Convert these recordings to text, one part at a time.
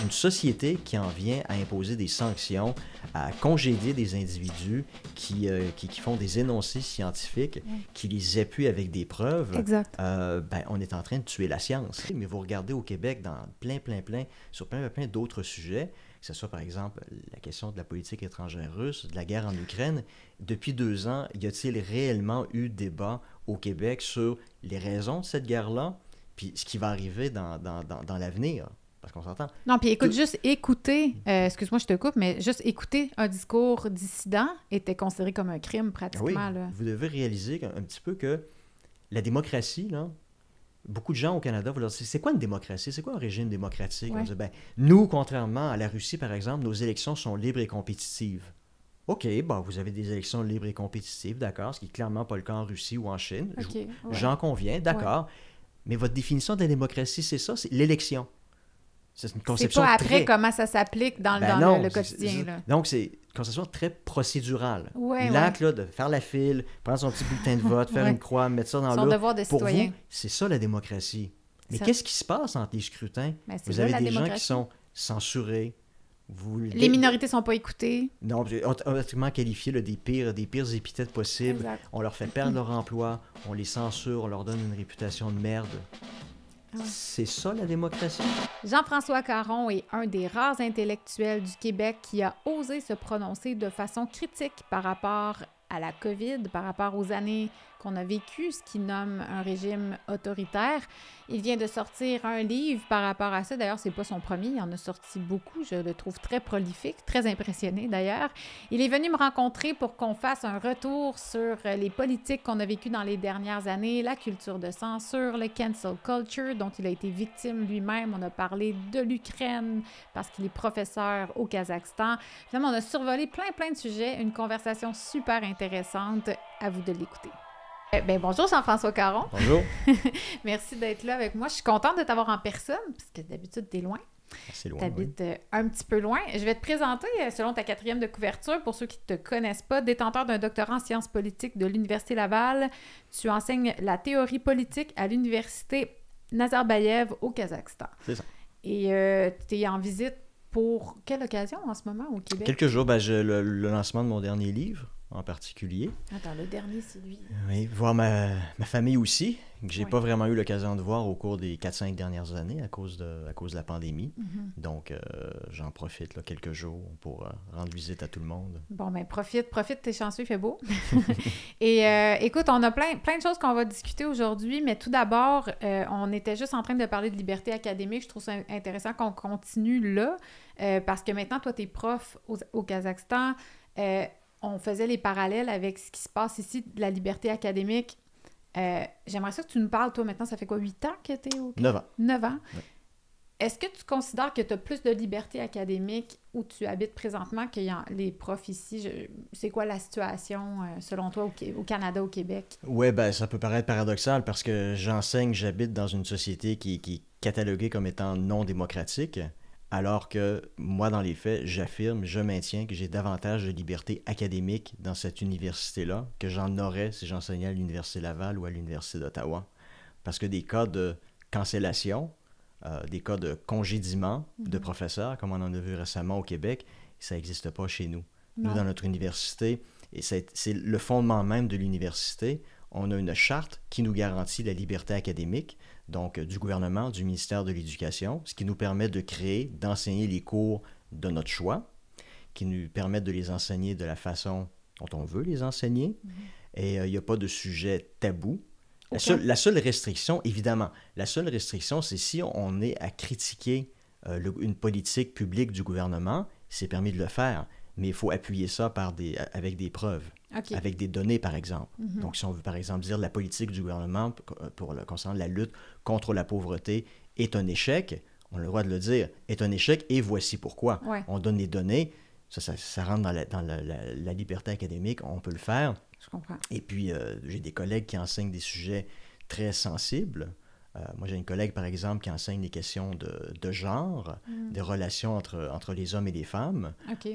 une société qui en vient à imposer des sanctions, à congédier des individus qui font des énoncés scientifiques, qui les appuient avec des preuves, on est en train de tuer la science. Mais vous regardez au Québec dans sur plein d'autres sujets, que ce soit par exemple la question de la politique étrangère russe, de la guerre en Ukraine, depuis 2 ans, y a-t-il réellement eu débat au Québec sur les raisons de cette guerre-là, puis ce qui va arriver dans l'avenir? Parce qu'on s'entend. Non, puis écoute, juste écouter, excuse-moi, je te coupe, mais juste écouter un discours dissident était considéré comme un crime pratiquement. Oui, là. vous devez réaliser un petit peu que la démocratie, là, beaucoup de gens au Canada vont leur dire, c'est quoi une démocratie? C'est quoi un régime démocratique? On dit, nous, contrairement à la Russie, par exemple, nos élections sont libres et compétitives. OK, vous avez des élections libres et compétitives, d'accord, ce qui n'est clairement pas le cas en Russie ou en Chine. J'en conviens, d'accord. Mais votre définition de la démocratie, c'est ça, c'est l'élection. C'est une conception c'est pas après comment ça s'applique dans le quotidien. Là. Donc, c'est une conception très procédurale. Ouais, L'acte là, de faire la file, prendre son petit bulletin de vote, faire une croix, mettre ça dans l'urne. Son devoir de pour citoyen. vous, c'est ça la démocratie. Mais qu'est-ce qui se passe entre les scrutins? Vous avez des gens qui sont censurés. Les minorités ne sont pas écoutées. Non, automatiquement qualifiés là, des pires épithètes possibles. Exact. On leur fait perdre leur emploi, on les censure, on leur donne une réputation de merde. C'est ça, la démocratie? Jean-François Caron est un des rares intellectuels du Québec qui a osé se prononcer de façon critique par rapport à la COVID, par rapport aux années qu'on a vécues, ce qu'il nomme un régime autoritaire. Il vient de sortir un livre par rapport à ça. D'ailleurs, c'est pas son premier, il en a sorti beaucoup. Je le trouve très prolifique, très impressionné d'ailleurs. Il est venu me rencontrer pour qu'on fasse un retour sur les politiques qu'on a vécues dans les dernières années, la culture de censure, le cancel culture dont il a été victime lui-même. On a parlé de l'Ukraine parce qu'il est professeur au Kazakhstan. Finalement, on a survolé plein de sujets, une conversation super intéressante. À vous de l'écouter. Bonjour Jean-François Caron. Bonjour. Merci d'être là avec moi. Je suis contente de t'avoir en personne, parce que d'habitude, t'es loin. C'est loin, T'habites un petit peu loin. Je vais te présenter, selon ta 4e de couverture, pour ceux qui ne te connaissent pas, détenteur d'un doctorat en sciences politiques de l'Université Laval. Tu enseignes la théorie politique à l'Université Nazarbayev au Kazakhstan. C'est ça. Et tu es en visite pour quelle occasion en ce moment au Québec? Quelques jours, le lancement de mon dernier livre en particulier. Attends, le dernier, c'est lui. Oui, voir ma famille aussi, que j'ai pas vraiment eu l'occasion de voir au cours des 4-5 dernières années à cause de la pandémie. Mm-hmm. Donc, j'en profite là, quelques jours pour rendre visite à tout le monde. Bon, profite, t'es chanceux, il fait beau. Et écoute, on a plein de choses qu'on va discuter aujourd'hui, mais tout d'abord, on était juste en train de parler de liberté académique. Je trouve ça intéressant qu'on continue là, parce que maintenant, toi, t'es prof au Kazakhstan. On faisait les parallèles avec ce qui se passe ici, de la liberté académique. J'aimerais ça que tu nous parles, toi, maintenant, ça fait quoi, 8 ans que tu es au Québec? 9 ans. 9 ans. Oui. Est-ce que tu considères que tu as plus de liberté académique où tu habites présentement que les profs ici? C'est quoi la situation, selon toi, au Canada, au Québec? Oui, ça peut paraître paradoxal parce que j'habite dans une société qui est cataloguée comme étant non démocratique. Alors que moi, dans les faits, je maintiens que j'ai davantage de liberté académique dans cette université-là que j'en aurais si j'enseignais à l'Université Laval ou à l'Université d'Ottawa. Parce que des cas de cancellation, des cas de congédiement de professeurs, comme on en a vu récemment au Québec, ça n'existe pas chez nous. Non. Nous, dans notre université, et c'est le fondement même de l'université, on a une charte qui nous garantit la liberté académique, donc du gouvernement, du ministère de l'Éducation, ce qui nous permet de créer, d'enseigner les cours de notre choix, qui nous permettent de les enseigner de la façon dont on veut les enseigner. Mm-hmm. Et il n'y a pas de sujet tabou. Okay. La seule restriction, évidemment, c'est si on est à critiquer une politique publique du gouvernement, c'est permis de le faire, mais il faut appuyer ça avec des preuves. Okay. Avec des données, par exemple. Mm-hmm. Donc, si on veut, par exemple, dire la politique du gouvernement concernant la lutte contre la pauvreté est un échec, on a le droit de le dire, est un échec, et voici pourquoi. Ouais. On donne les données, ça rentre dans la liberté académique, on peut le faire. Je comprends. Et puis, j'ai des collègues qui enseignent des sujets très sensibles. Moi, j'ai une collègue, par exemple, qui enseigne les questions de genre, des relations entre les hommes et les femmes. Okay.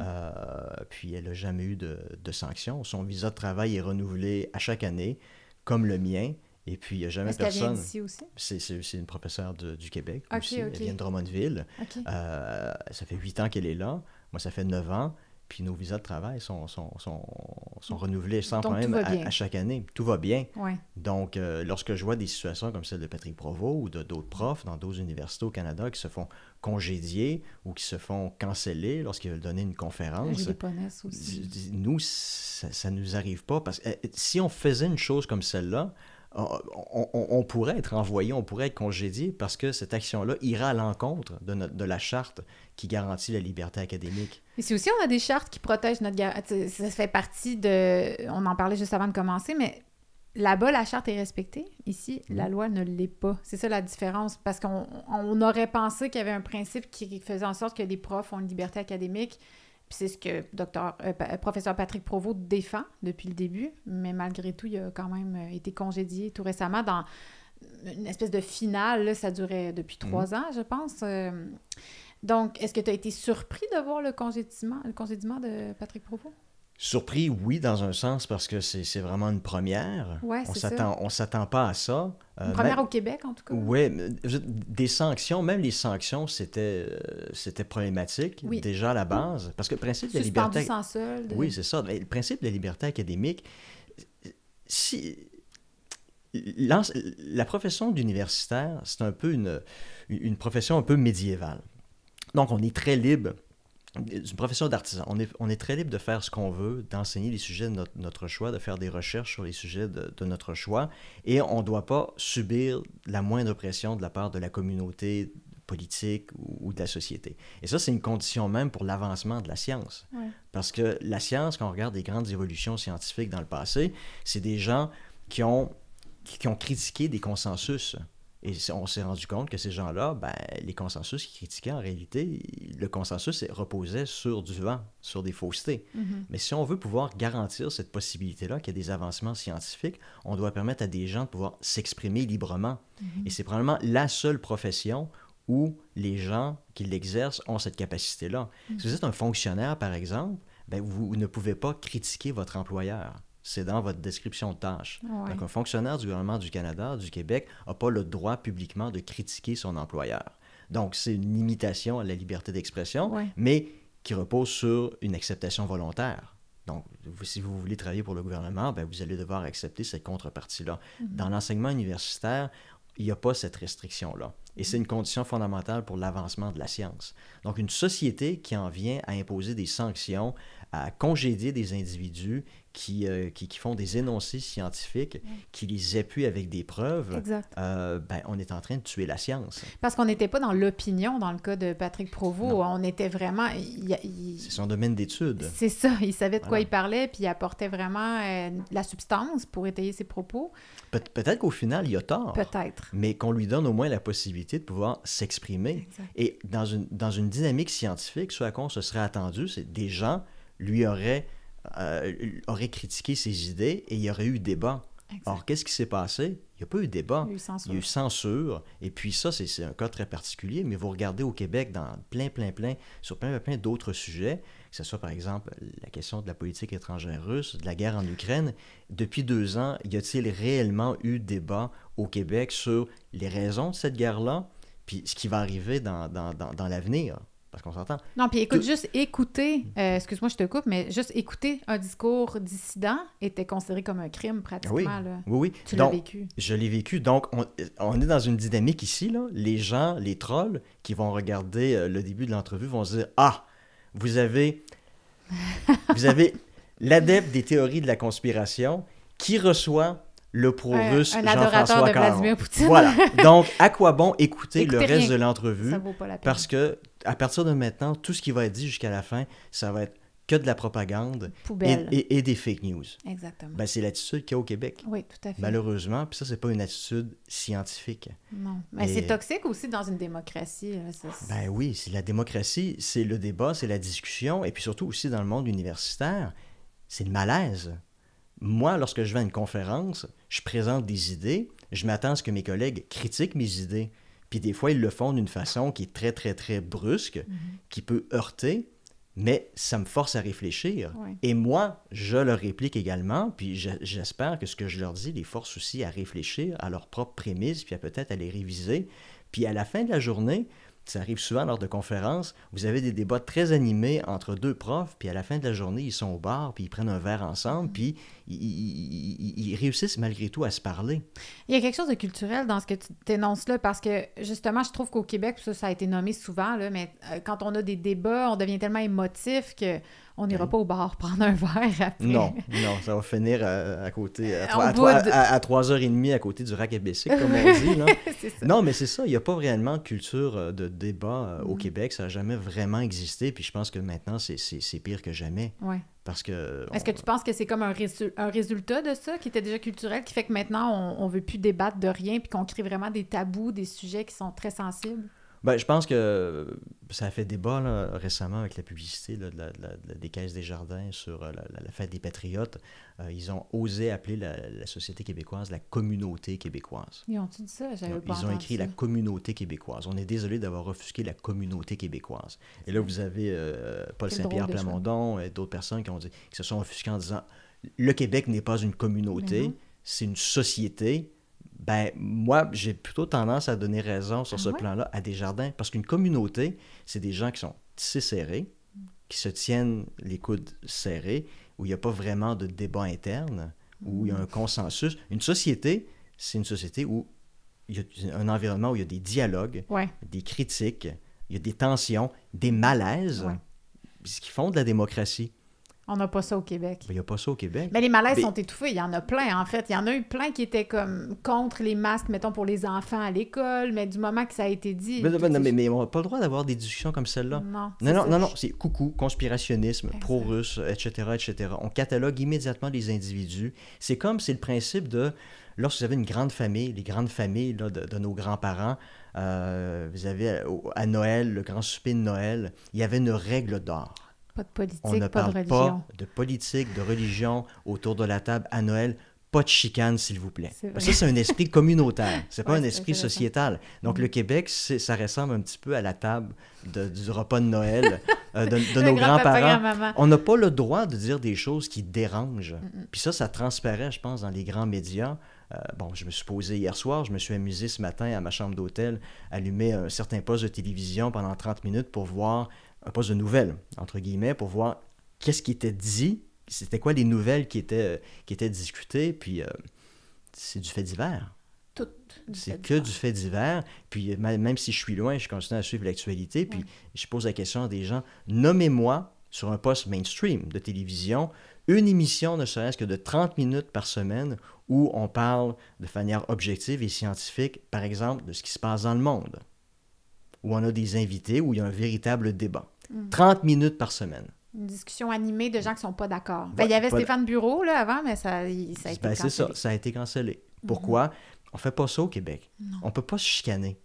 Puis, elle n'a jamais eu de sanctions. Son visa de travail est renouvelé à chaque année, comme le mien. Et puis, il n'y a jamais Est-ce qu'elle vient personne... d'ici aussi? C'est une professeure du Québec OK, aussi. OK. Elle vient de Drummondville. OK. Ça fait 8 ans qu'elle est là. Moi, ça fait 9 ans. Puis nos visas de travail sont renouvelés sans Donc, problème tout va bien. à chaque année. Tout va bien. Ouais. Donc, lorsque je vois des situations comme celle de Patrick Provost ou d'autres profs dans d'autres universités au Canada qui se font congédier ou qui se font canceller lorsqu'ils veulent donner une conférence, J'ai des ponesses aussi. nous, ça ne nous arrive pas. Parce que si on faisait une chose comme celle-là, on pourrait être envoyé, on pourrait être congédié parce que cette action-là ira à l'encontre de la charte qui garantit la liberté académique. Ici aussi, on a des chartes qui protègent notre... Ça fait partie de... On en parlait juste avant de commencer, mais là-bas, la charte est respectée. Ici, la loi ne l'est pas. C'est ça la différence. Parce qu'on aurait pensé qu'il y avait un principe qui faisait en sorte que les profs ont une liberté académique. Puis c'est ce que professeur Patrick Provost défend depuis le début. Mais malgré tout, il a quand même été congédié tout récemment dans une espèce de finale. Là, ça durait depuis 3 ans, je pense. Donc, est-ce que tu as été surpris de voir le congédiement de Patrick Provost? Surpris, oui, dans un sens, parce que c'est vraiment une première. Ouais, c'est ça. On s'attend pas à ça. Une première au Québec, en tout cas. Oui, des sanctions, même les sanctions, c'était problématique, déjà à la base, parce que le principe de la Suspendu liberté... sans solde. Oui, c'est ça. Mais le principe de la liberté académique, la profession d'universitaire, c'est un peu une profession un peu médiévale. Donc, on est très libre. C'est une profession d'artisan. On est très libre de faire ce qu'on veut, d'enseigner les sujets de notre choix, de faire des recherches sur les sujets de notre choix, et on ne doit pas subir la moindre pression de la part de la communauté politique ou de la société. Et ça, c'est une condition même pour l'avancement de la science. Ouais. Parce que la science, quand on regarde les grandes évolutions scientifiques dans le passé, c'est des gens qui ont critiqué des consensus. Et on s'est rendu compte que ces gens-là, les consensus qu'ils critiquaient, en réalité, le consensus reposait sur du vent, sur des faussetés. Mm-hmm. Mais si on veut pouvoir garantir cette possibilité-là, qu'il y a des avancements scientifiques, on doit permettre à des gens de pouvoir s'exprimer librement. Mm-hmm. Et c'est probablement la seule profession où les gens qui l'exercent ont cette capacité-là. Mm-hmm. Si vous êtes un fonctionnaire, par exemple, vous ne pouvez pas critiquer votre employeur. C'est dans votre description de tâche. Ouais. Donc, un fonctionnaire du gouvernement du Canada, du Québec, n'a pas le droit publiquement de critiquer son employeur. Donc, c'est une limitation à la liberté d'expression, mais qui repose sur une acceptation volontaire. Donc, si vous voulez travailler pour le gouvernement, vous allez devoir accepter cette contrepartie-là. Mm-hmm. Dans l'enseignement universitaire, il n'y a pas cette restriction-là. Et c'est une condition fondamentale pour l'avancement de la science. Donc, une société qui en vient à imposer des sanctions, à congédier des individus qui font des énoncés scientifiques, qui les appuient avec des preuves, on est en train de tuer la science. Parce qu'on n'était pas dans l'opinion dans le cas de Patrick Provost. Non. On était vraiment... C'est son domaine d'étude. C'est ça. Il savait de quoi il parlait, puis il apportait vraiment la substance pour étayer ses propos. Peut-être qu'au final, il a tort. Peut-être. Mais qu'on lui donne au moins la possibilité de pouvoir s'exprimer. Exact. Et dans une dynamique scientifique, ce à quoi on se serait attendu, c'est des gens lui auraient critiqué ses idées et il y aurait eu débat. Exact. Or, qu'est-ce qui s'est passé? Il n'y a pas eu débat. Il y a eu censure. Et puis ça, c'est un cas très particulier, mais vous regardez au Québec sur plein d'autres sujets, que ce soit par exemple la question de la politique étrangère russe, de la guerre en Ukraine. Depuis 2 ans, y a-t-il réellement eu débat au Québec sur les raisons de cette guerre-là, puis ce qui va arriver dans l'avenir? Parce qu'on s'entend. Non, puis écoute, juste écouter, excuse-moi, je te coupe, mais juste écouter un discours dissident était considéré comme un crime pratiquement. Oui, là. Oui. Tu l'as vécu. Je l'ai vécu. Donc, on est dans une dynamique ici, là. Les gens, les trolls qui vont regarder le début de l'entrevue vont se dire « Ah, vous avez l'adepte des théories de la conspiration qui reçoit le pro-russe un adorateur de Vladimir Poutine. » Voilà. Donc, à quoi bon écouter le reste de l'entrevue? Ça vaut pas la peine. Parce que à partir de maintenant, tout ce qui va être dit jusqu'à la fin, ça va être que de la propagande et des fake news. Exactement. C'est l'attitude qu'il y a au Québec. Oui, tout à fait. Malheureusement, puis ça, c'est pas une attitude scientifique. Non, mais c'est toxique aussi dans une démocratie. Oui, c'est la démocratie, c'est le débat, c'est la discussion, et puis surtout aussi dans le monde universitaire, c'est le malaise. Moi, lorsque je vais à une conférence, je présente des idées, je m'attends à ce que mes collègues critiquent mes idées. Puis des fois, ils le font d'une façon qui est très, très, très brusque, qui peut heurter. Mais ça me force à réfléchir. Ouais. Et moi, je leur réplique également, puis j'espère que ce que je leur dis les force aussi à réfléchir à leurs propres prémices, puis à peut-être à les réviser. Puis à la fin de la journée, ça arrive souvent lors de conférences, vous avez des débats très animés entre deux profs, puis à la fin de la journée, ils sont au bar, puis ils prennent un verre ensemble, puis ils réussissent malgré tout à se parler. Il y a quelque chose de culturel dans ce que tu t'énonces là, parce que justement, je trouve qu'au Québec, ça a été nommé souvent, là, mais quand on a des débats, on devient tellement émotif qu'on n'ira pas au bar prendre un verre après. Non, ça va finir à côté, à 3h30 à côté du rack à bicycle, comme on dit. Là. C'est ça. Non, mais c'est ça, il n'y a pas réellement de culture de débat au Québec, ça n'a jamais vraiment existé, puis je pense que maintenant, c'est pire que jamais. Ouais. Parce que... Est-ce que tu penses que c'est comme un résultat de ça, qui était déjà culturel, qui fait que maintenant, on ne veut plus débattre de rien, puis qu'on crée vraiment des tabous, des sujets qui sont très sensibles? Ben, je pense que ça a fait débat là, récemment avec la publicité là, des Caisses des Jardins sur la fête des Patriotes. Ils ont osé appeler la société québécoise la communauté québécoise. Ils ont-tu dit ça? J'avais pas Ils ont entendu écrit ça. la communauté québécoise. On est désolé d'avoir offusqué la communauté québécoise. Et là, vous avez Paul Quel Saint-Pierre drôle de Plamondon et d'autres personnes qui se sont offusquées en disant « Le Québec n'est pas une Mais communauté, non. c'est une société. » Ben, moi, j'ai plutôt tendance à donner raison sur ce ouais? plan-là à Desjardins, parce qu'une communauté, c'est des gens qui sont tissés serrés, qui se tiennent les coudes serrés, où il n'y a pas vraiment de débat interne, où il y a un consensus. Une société, c'est une société où il y a un environnement où il y a des dialogues, Ouais. des critiques, il y a des tensions, des malaises, Ouais. ce qui font de la démocratie. On n'a pas ça au Québec. Ben, il n'y a pas ça au Québec. Mais les malaises Mais- sont étouffés. Il y en a plein, en fait. Il y en a eu plein qui étaient comme contre les masques, mettons, pour les enfants à l'école, mais du moment que ça a été dit... Mais on n'a pas le droit d'avoir des discussions comme celle-là. Non, Non, c'est coucou, conspirationnisme, Exact. pro-russe, etc. On catalogue immédiatement les individus. C'est le principe de, lorsque vous avez une grande famille, les grandes familles là, de nos grands-parents, vous avez à Noël, le grand souper de Noël, il y avait une règle d'or. Pas de politique, On ne pas de parle religion. pas de politique, de religion autour de la table à Noël. Pas de chicane, s'il vous plaît. C'est vrai. Ça, c'est un esprit communautaire. C'est pas Ouais, un c'est esprit intéressant. sociétal. Donc, le Québec, ça ressemble un petit peu à la table du repas de Noël de Le nos grand-papa, grands-parents. grand-maman. On n'a pas le droit de dire des choses qui dérangent. Puis ça transparaît, je pense, dans les grands médias. Bon, je me suis posé hier soir, je me suis amusé ce matin à ma chambre d'hôtel, allumer un certain poste de télévision pendant 30 minutes pour voir, un poste de nouvelles, entre guillemets, pour voir qu'est-ce qui était dit, c'était quoi les nouvelles qui étaient discutées, puis c'est du fait divers. Tout. C'est que du fait divers, puis même si je suis loin, je continue à suivre l'actualité, puis Ouais. je pose la question à des gens, nommez-moi sur un poste mainstream de télévision, une émission ne serait-ce que de 30 minutes par semaine où on parle de manière objective et scientifique, par exemple, de ce qui se passe dans le monde, où on a des invités, où il y a un véritable débat. 30 minutes par semaine. Une discussion animée de gens qui sont pas d'accord. Ouais, Il y avait pas- Stéphane Bureau là, avant, mais ça a été Ben, c'est ça, cancellé. ça a été cancellé. Pourquoi? On fait pas ça au Québec. On peut pas se chicaner.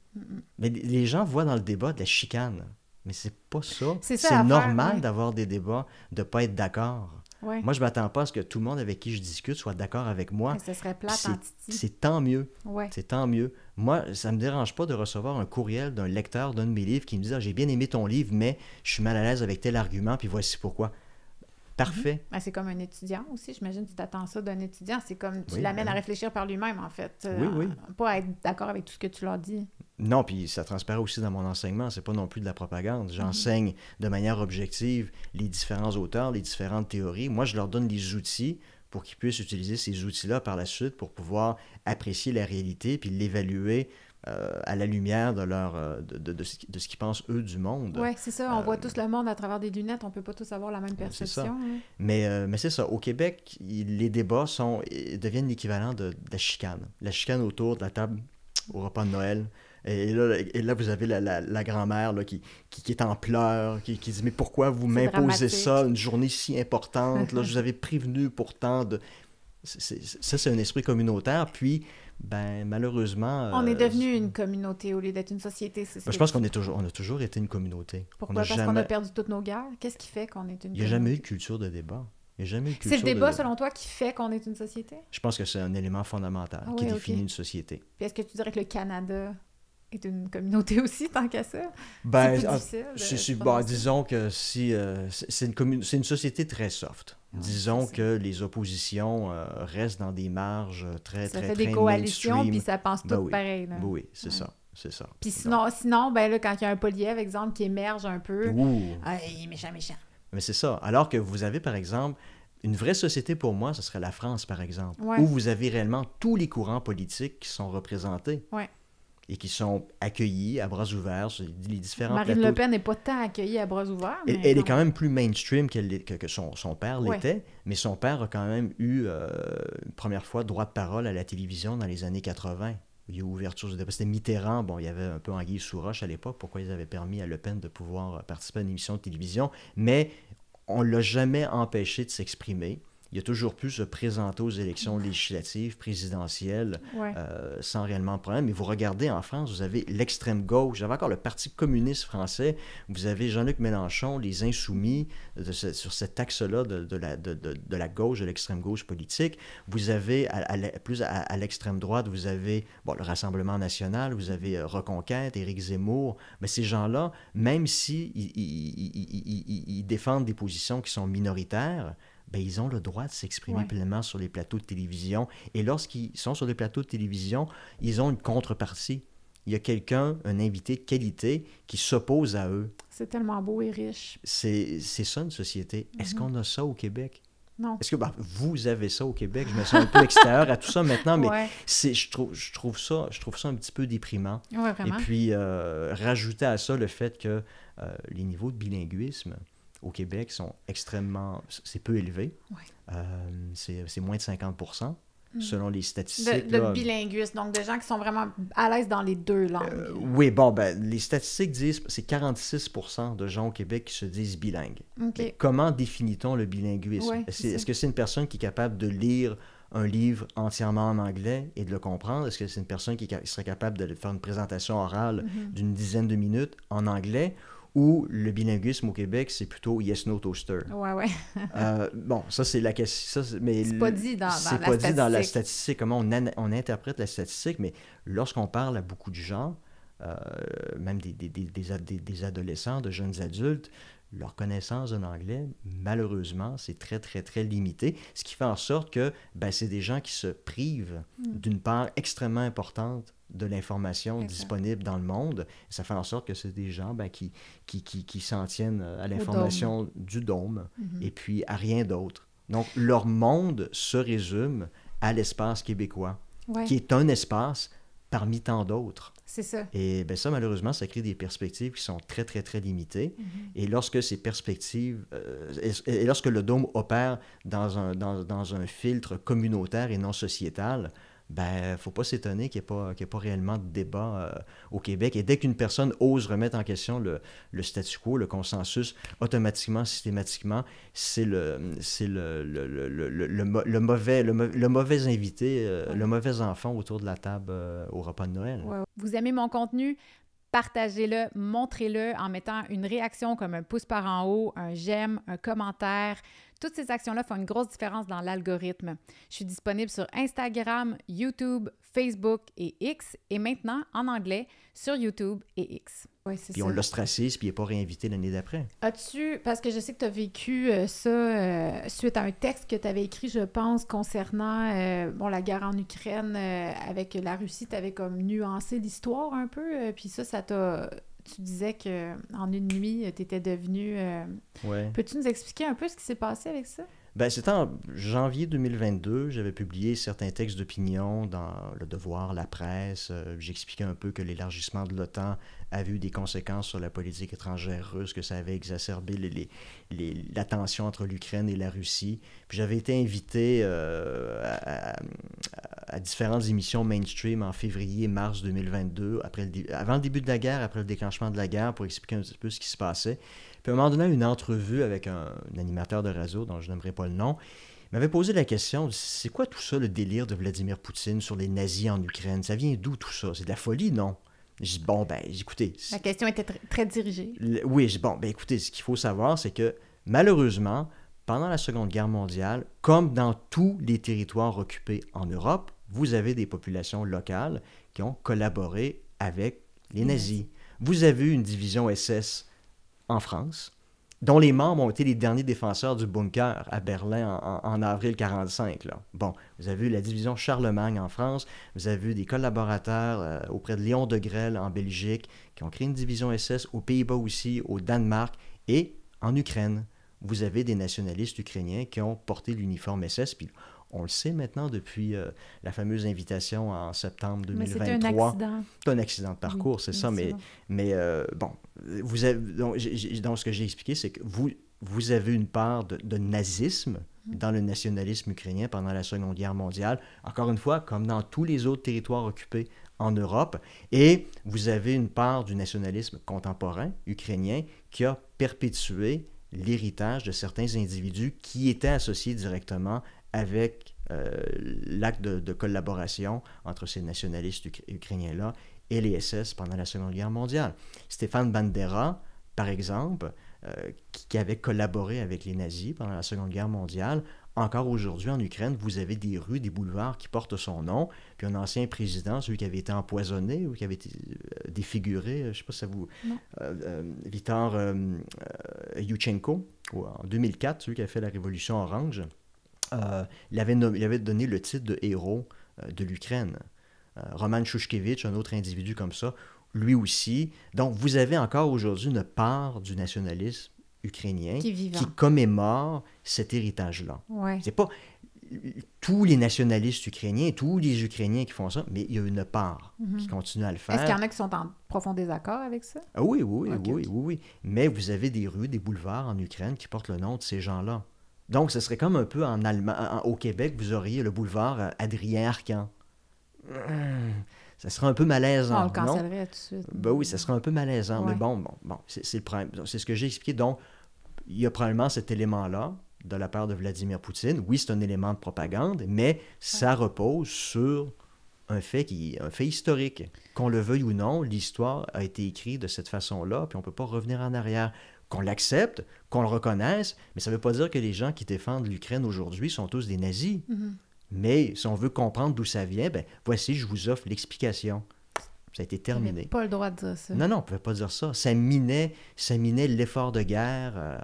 Mais les gens voient dans le débat de la chicane. Mais c'est pas ça. C'est ça l'affaire, normal ouais. d'avoir des débats, de pas être d'accord. Ouais. Moi, je m'attends pas à ce que tout le monde avec qui je discute soit d'accord avec moi. Mais ce serait plate C'est- en titi. C'est tant mieux. Ouais. C'est tant mieux. Moi, ça me dérange pas de recevoir un courriel d'un lecteur d'un de mes livres qui me dit « Ah, j'ai bien aimé ton livre, mais je suis mal à l'aise avec tel argument, puis voici pourquoi. » Parfait. Ben, c'est comme un étudiant aussi, j'imagine que tu t'attends ça d'un étudiant. C'est comme tu Oui, l'amènes ben à oui. réfléchir par lui-même, en fait. Oui. Pas à être d'accord avec tout ce que tu leur dis. Non, puis ça transparaît aussi dans mon enseignement. C'est pas non plus de la propagande. J'enseigne de manière objective les différents auteurs, les différentes théories. Moi, je leur donne les outils pour qu'ils puissent utiliser ces outils-là par la suite pour pouvoir apprécier la réalité puis l'évaluer à la lumière de ce qu'ils pensent, eux, du monde. Oui, c'est ça. On voit tous le monde à travers des lunettes. On peut pas tous avoir la même c'est ça. perception. Hein. Mais c'est ça. Au Québec, les débats deviennent l'équivalent de la chicane. La chicane autour de la table au repas de Noël. Et là, vous avez la grand-mère là, qui est en pleurs, qui dit « Mais pourquoi vous m'imposez dramatique. ça, une journée si importante? Là, je vous avais prévenu pourtant de... » Ça, c'est un esprit communautaire. Puis, ben, malheureusement... On est devenu une communauté au lieu d'être une société. C'est ce ben, je que pense tu- qu'on a toujours été une communauté. Pourquoi? On a Parce qu'on a jamais... perdu toutes nos guerres? Qu'est-ce qui fait qu'on est une Il n'y a jamais eu de communauté? culture de débat. Il n'y a jamais eu de C'est culture le débat, de... selon toi, qui fait qu'on est une société? Je pense que c'est un élément fondamental Ah qui ouais, définit ok. une société. Puis est-ce que tu dirais que le Canada est une communauté aussi, tant qu'à ça. Ben, C'est plus difficile de se bon, prononcer. disons que si c'est une société très soft. Ouais, Disons c'est ça. que les oppositions restent dans des marges très, Ça très, fait très des coalitions, mainstream. puis ça pense Ben tout oui. pareil. Là. Ben oui, c'est Ouais. ça. C'est ça. Puis Donc, sinon, ben là, quand il y a un Poliev, exemple, qui émerge un peu, ouh. il est méchant, méchant. Mais c'est ça. Alors que vous avez, par exemple, une vraie société pour moi, ce serait la France, par exemple, Ouais. où vous avez réellement tous les courants politiques qui sont représentés Ouais. et qui sont accueillis à bras ouverts sur les différents Marine plateaux. Le Pen n'est pas tant accueillie à bras ouverts. Elle, Mais elle est quand même plus mainstream que son père Ouais. l'était, mais son père a quand même eu une première fois droit de parole à la télévision dans les années 80. Il y a eu ouverture du débat. C'était Mitterrand, bon, il y avait un peu anguille sous roche à l'époque, pourquoi ils avaient permis à Le Pen de pouvoir participer à une émission de télévision, mais on ne l'a jamais empêché de s'exprimer. Il a toujours pu se présenter aux élections législatives, présidentielles, Ouais. sans réellement de problème. Mais vous regardez en France, vous avez l'extrême gauche, vous avez encore le Parti communiste français, vous avez Jean-Luc Mélenchon, les Insoumis, sur cet axe-là de la gauche, de l'extrême gauche politique. Vous avez, plus à l'extrême droite, vous avez le Rassemblement national, vous avez Reconquête, Éric Zemmour. Mais ces gens-là, même si ils défendent des positions qui sont minoritaires, ben, ils ont le droit de s'exprimer pleinement sur les plateaux de télévision. Et lorsqu'ils sont sur les plateaux de télévision, ils ont une contrepartie. Il y a quelqu'un, un invité de qualité, qui s'oppose à eux. C'est tellement beau et riche. C'est ça une société. Est-ce qu'on a ça au Québec? Non. Est-ce que vous avez ça au Québec? Je me sens un peu extérieur à tout ça maintenant, mais Ouais. je trouve ça un petit peu déprimant. Ouais, Et vraiment. puis, rajouter à ça le fait que les niveaux de bilinguisme au Québec sont extrêmement... C'est peu élevé. Ouais. C'est moins de 50%, selon les statistiques. De là. bilinguistes, donc des gens qui sont vraiment à l'aise dans les deux langues. Oui, bon, ben, les statistiques disent que c'est 46% de gens au Québec qui se disent bilingues. OK. Mais comment définit-on le bilinguisme? Ouais, c'est Est-ce ça. que c'est une personne qui est capable de lire un livre entièrement en anglais et de le comprendre? Est-ce que c'est une personne qui serait capable de faire une présentation orale d'une dizaine de minutes en anglais? Ou le bilinguisme au Québec, c'est plutôt yes, no, toaster. Ouais, ouais. Bon, ça, c'est la question. Mais C'est pas dit dans c'est la pas dit dans la statistique. statistique, comment on interprète la statistique, mais lorsqu'on parle à beaucoup de gens, même des adolescents, de jeunes adultes, leur connaissance de l'anglais, malheureusement, c'est très, très, très limité, ce qui fait en sorte que c'est des gens qui se privent d'une part extrêmement importante de l'information Exact. disponible dans le monde. Ça fait en sorte que c'est des gens qui s'en tiennent à l'information du dôme et puis à rien d'autre. Donc, leur monde se résume à l'espace québécois, Ouais. qui est un espace parmi tant d'autres. C'est ça. Et ça, malheureusement, ça crée des perspectives qui sont très, très, très limitées. Et lorsque ces perspectives... et lorsque le dôme opère dans un filtre communautaire et non sociétal, faut pas s'étonner qu'il n'y ait pas réellement de débat au Québec. Et dès qu'une personne ose remettre en question le statu quo, le consensus, automatiquement, systématiquement, c'est le mauvais invité, le mauvais enfant autour de la table au repas de Noël. Ouais. Vous aimez mon contenu? Partagez-le, montrez-le en mettant une réaction comme un pouce par en haut, un j'aime, un commentaire. Toutes ces actions-là font une grosse différence dans l'algorithme. Je suis disponible sur Instagram, YouTube, Facebook et X et maintenant en anglais sur YouTube et X. Oui, c'est Puis ça. on l'ostracise, puis il n'est pas réinvité l'année d'après. As-tu, parce que je sais que tu as vécu ça suite à un texte que tu avais écrit, je pense, concernant la guerre en Ukraine avec la Russie, tu avais comme nuancé l'histoire un peu, puis ça t'a... Tu disais qu'en une nuit, tu étais devenu... Ouais. Peux-tu nous expliquer un peu ce qui s'est passé avec ça? C'était en janvier 2022, j'avais publié certains textes d'opinion dans Le Devoir, La Presse. J'expliquais un peu que l'élargissement de l'OTAN avait eu des conséquences sur la politique étrangère russe, que ça avait exacerbé la tension entre l'Ukraine et la Russie. Puis j'avais été invité à différentes émissions mainstream en février et mars 2022, avant le début de la guerre, après le déclenchement de la guerre, pour expliquer un petit peu ce qui se passait. Puis à un moment donné, une entrevue avec un animateur de radio, dont je n'aimerais pas le nom, m'avait posé la question, c'est quoi tout ça, le délire de Vladimir Poutine sur les nazis en Ukraine? Ça vient d'où tout ça? C'est de la folie, non? J'ai dit, écoutez... La question était très dirigée. Oui, j'ai dit, écoutez, ce qu'il faut savoir, c'est que malheureusement, pendant la Seconde Guerre mondiale, comme dans tous les territoires occupés en Europe, vous avez des populations locales qui ont collaboré avec les nazis. Vous avez eu une division SS en France, dont les membres ont été les derniers défenseurs du bunker à Berlin en avril 1945. Là. Bon, vous avez eu la division Charlemagne en France, vous avez eu des collaborateurs auprès de Léon Degrelle en Belgique qui ont créé une division SS, aux Pays-Bas aussi, au Danemark et en Ukraine. Vous avez des nationalistes ukrainiens qui ont porté l'uniforme SS, puis on le sait maintenant depuis la fameuse invitation en septembre 2023. Mais c'est un accident. C'est un accident de parcours, c'est ça, mais bon, vous avez, donc ce que j'ai expliqué, c'est que vous avez une part de nazisme dans le nationalisme ukrainien pendant la Seconde Guerre mondiale, encore une fois, comme dans tous les autres territoires occupés en Europe, et vous avez une part du nationalisme contemporain ukrainien qui a perpétué l'héritage de certains individus qui étaient associés directement avec l'acte de collaboration entre ces nationalistes ukrainiens-là et les SS pendant la Seconde Guerre mondiale. Stéphane Bandera, par exemple, qui avait collaboré avec les nazis pendant la Seconde Guerre mondiale, encore aujourd'hui en Ukraine, vous avez des rues, des boulevards qui portent son nom, puis un ancien président, celui qui avait été empoisonné ou qui avait été défiguré, je ne sais pas si ça vous... Viktor Yushchenko, en 2004, celui qui a fait la Révolution orange, il avait donné le titre de héros de l'Ukraine. Roman Shushkevich, un autre individu comme ça, lui aussi. Donc, vous avez encore aujourd'hui une part du nationalisme ukrainien qui commémore cet héritage-là. Ouais. C'est pas tous les nationalistes ukrainiens, tous les Ukrainiens qui font ça, mais il y a une part qui continue à le faire. Est-ce qu'il y en a qui sont en profond désaccord avec ça? Ah oui. Mais vous avez des rues, des boulevards en Ukraine qui portent le nom de ces gens-là. Donc, ce serait comme un peu en Allemagne, au Québec, vous auriez le boulevard Adrien Arcan. Ça serait un peu malaisant, on le cancellerait tout de suite. Ben oui, ça serait un peu malaisant, ouais. Mais bon, c'est le problème. C'est ce que j'ai expliqué. Donc, il y a probablement cet élément-là de la part de Vladimir Poutine. Oui, c'est un élément de propagande, mais ça repose sur un fait historique. Qu'on le veuille ou non, l'histoire a été écrite de cette façon-là, puis on ne peut pas revenir en arrière. Qu'on l'accepte, qu'on le reconnaisse, mais ça ne veut pas dire que les gens qui défendent l'Ukraine aujourd'hui sont tous des nazis. Mais si on veut comprendre d'où ça vient, ben voici, je vous offre l'explication. Ça a été terminé. On n'avait pas le droit de dire ça. Non, on ne pouvait pas dire ça. Ça minait l'effort de guerre.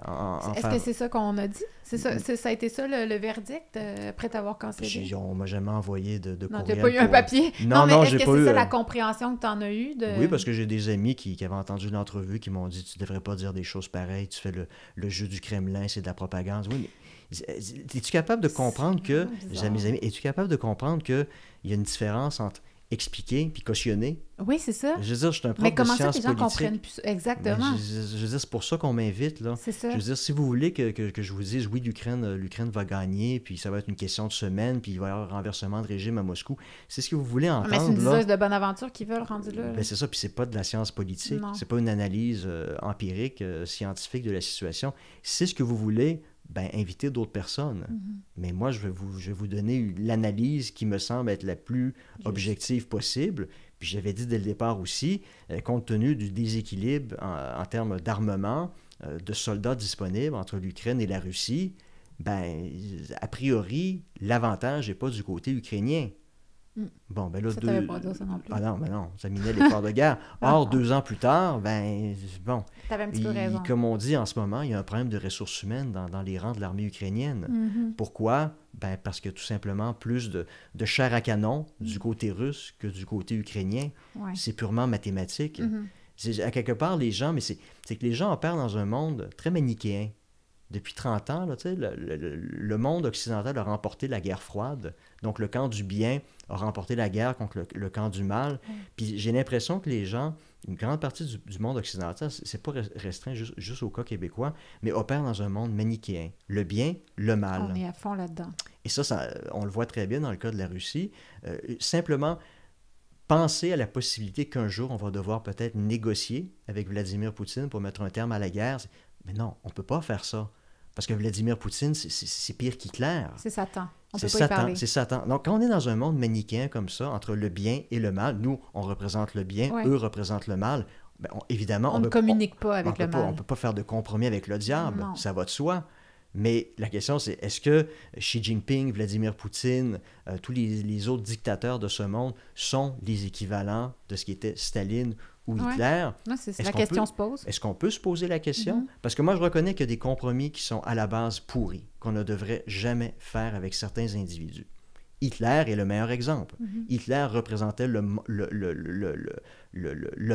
Est-ce que c'est ça qu'on a dit? Ça a été ça le verdict après t'avoir cancellé? On ne m'a jamais envoyé de courriel. Non, tu n'as pas eu un papier? Non, est-ce que c'est ça la compréhension que tu en as eue? Oui, parce que j'ai des amis qui avaient entendu l'entrevue qui m'ont dit « Tu ne devrais pas dire des choses pareilles, tu fais le jeu du Kremlin, c'est de la propagande. » Oui, mais es-tu capable de comprendre que... Mes amis, es-tu capable de comprendre qu'il y a une différence entre expliquer puis cautionner? Oui, c'est ça. Je veux dire, je suis un prof mais comment de sciences ça que les gens politiques. comprennent plus? Exactement. Je veux dire, c'est pour ça qu'on m'invite, là. C'est ça. Je veux dire, si vous voulez que je vous dise, oui, l'Ukraine va gagner, puis ça va être une question de semaine, puis il va y avoir un renversement de régime à Moscou, c'est ce que vous voulez entendre, mais c'est une là. diseuse de bonne aventure qu'ils veulent rendu là. Ben, c'est ça, puis c'est pas de la science politique, c'est pas une analyse empirique, scientifique de la situation. C'est ce que vous voulez, ben, invitez d'autres personnes. Mais moi, je vais vous donner l'analyse qui me semble être la plus objective possible. Puis j'avais dit dès le départ aussi, compte tenu du déséquilibre en termes d'armement, de soldats disponibles entre l'Ukraine et la Russie, ben, a priori, l'avantage n'est pas du côté ukrainien. Bon, ben là, ça t'avait pas dit ça non plus. Ah non, mais non, ça minait l'effort de guerre. Or, 2 ans plus tard, ben, bon. T'avais un petit peu raison. Comme on dit en ce moment, il y a un problème de ressources humaines dans les rangs de l'armée ukrainienne. Pourquoi? Ben, parce qu'il y a tout simplement plus de chair à canon du côté russe que du côté ukrainien. Ouais. C'est purement mathématique. À quelque part, les gens, mais c'est que les gens opèrent dans un monde très manichéen. Depuis 30 ans, là, le monde occidental a remporté la guerre froide. Donc, le camp du bien a remporté la guerre contre le camp du mal. Puis j'ai l'impression que les gens, une grande partie du monde occidental, c'est pas restreint juste au cas québécois, mais opèrent dans un monde manichéen. Le bien, le mal. On est à fond là-dedans. Et ça, on le voit très bien dans le cas de la Russie. Simplement, penser à la possibilité qu'un jour, on va devoir peut-être négocier avec Vladimir Poutine pour mettre un terme à la guerre. Mais non, on ne peut pas faire ça. Parce que Vladimir Poutine, c'est pire qu'Hitler. C'est Satan. On peut C'est pas y Satan, parler. c'est Satan. Donc, quand on est dans un monde manichéen comme ça, entre le bien et le mal, nous, on représente le bien, eux représentent le mal. Ben, évidemment, on ne communique pas avec le mal. On ne peut pas faire de compromis avec le diable. Non. Ça va de soi. Mais la question, c'est est-ce que Xi Jinping, Vladimir Poutine, tous les autres dictateurs de ce monde sont les équivalents de ce qui était Staline ou Hitler, Ouais, la question se pose. Est-ce qu'on peut se poser la question? Parce que moi, je reconnais qu'il y a des compromis qui sont à la base pourris, qu'on ne devrait jamais faire avec certains individus. Hitler est le meilleur exemple. Hitler représentait le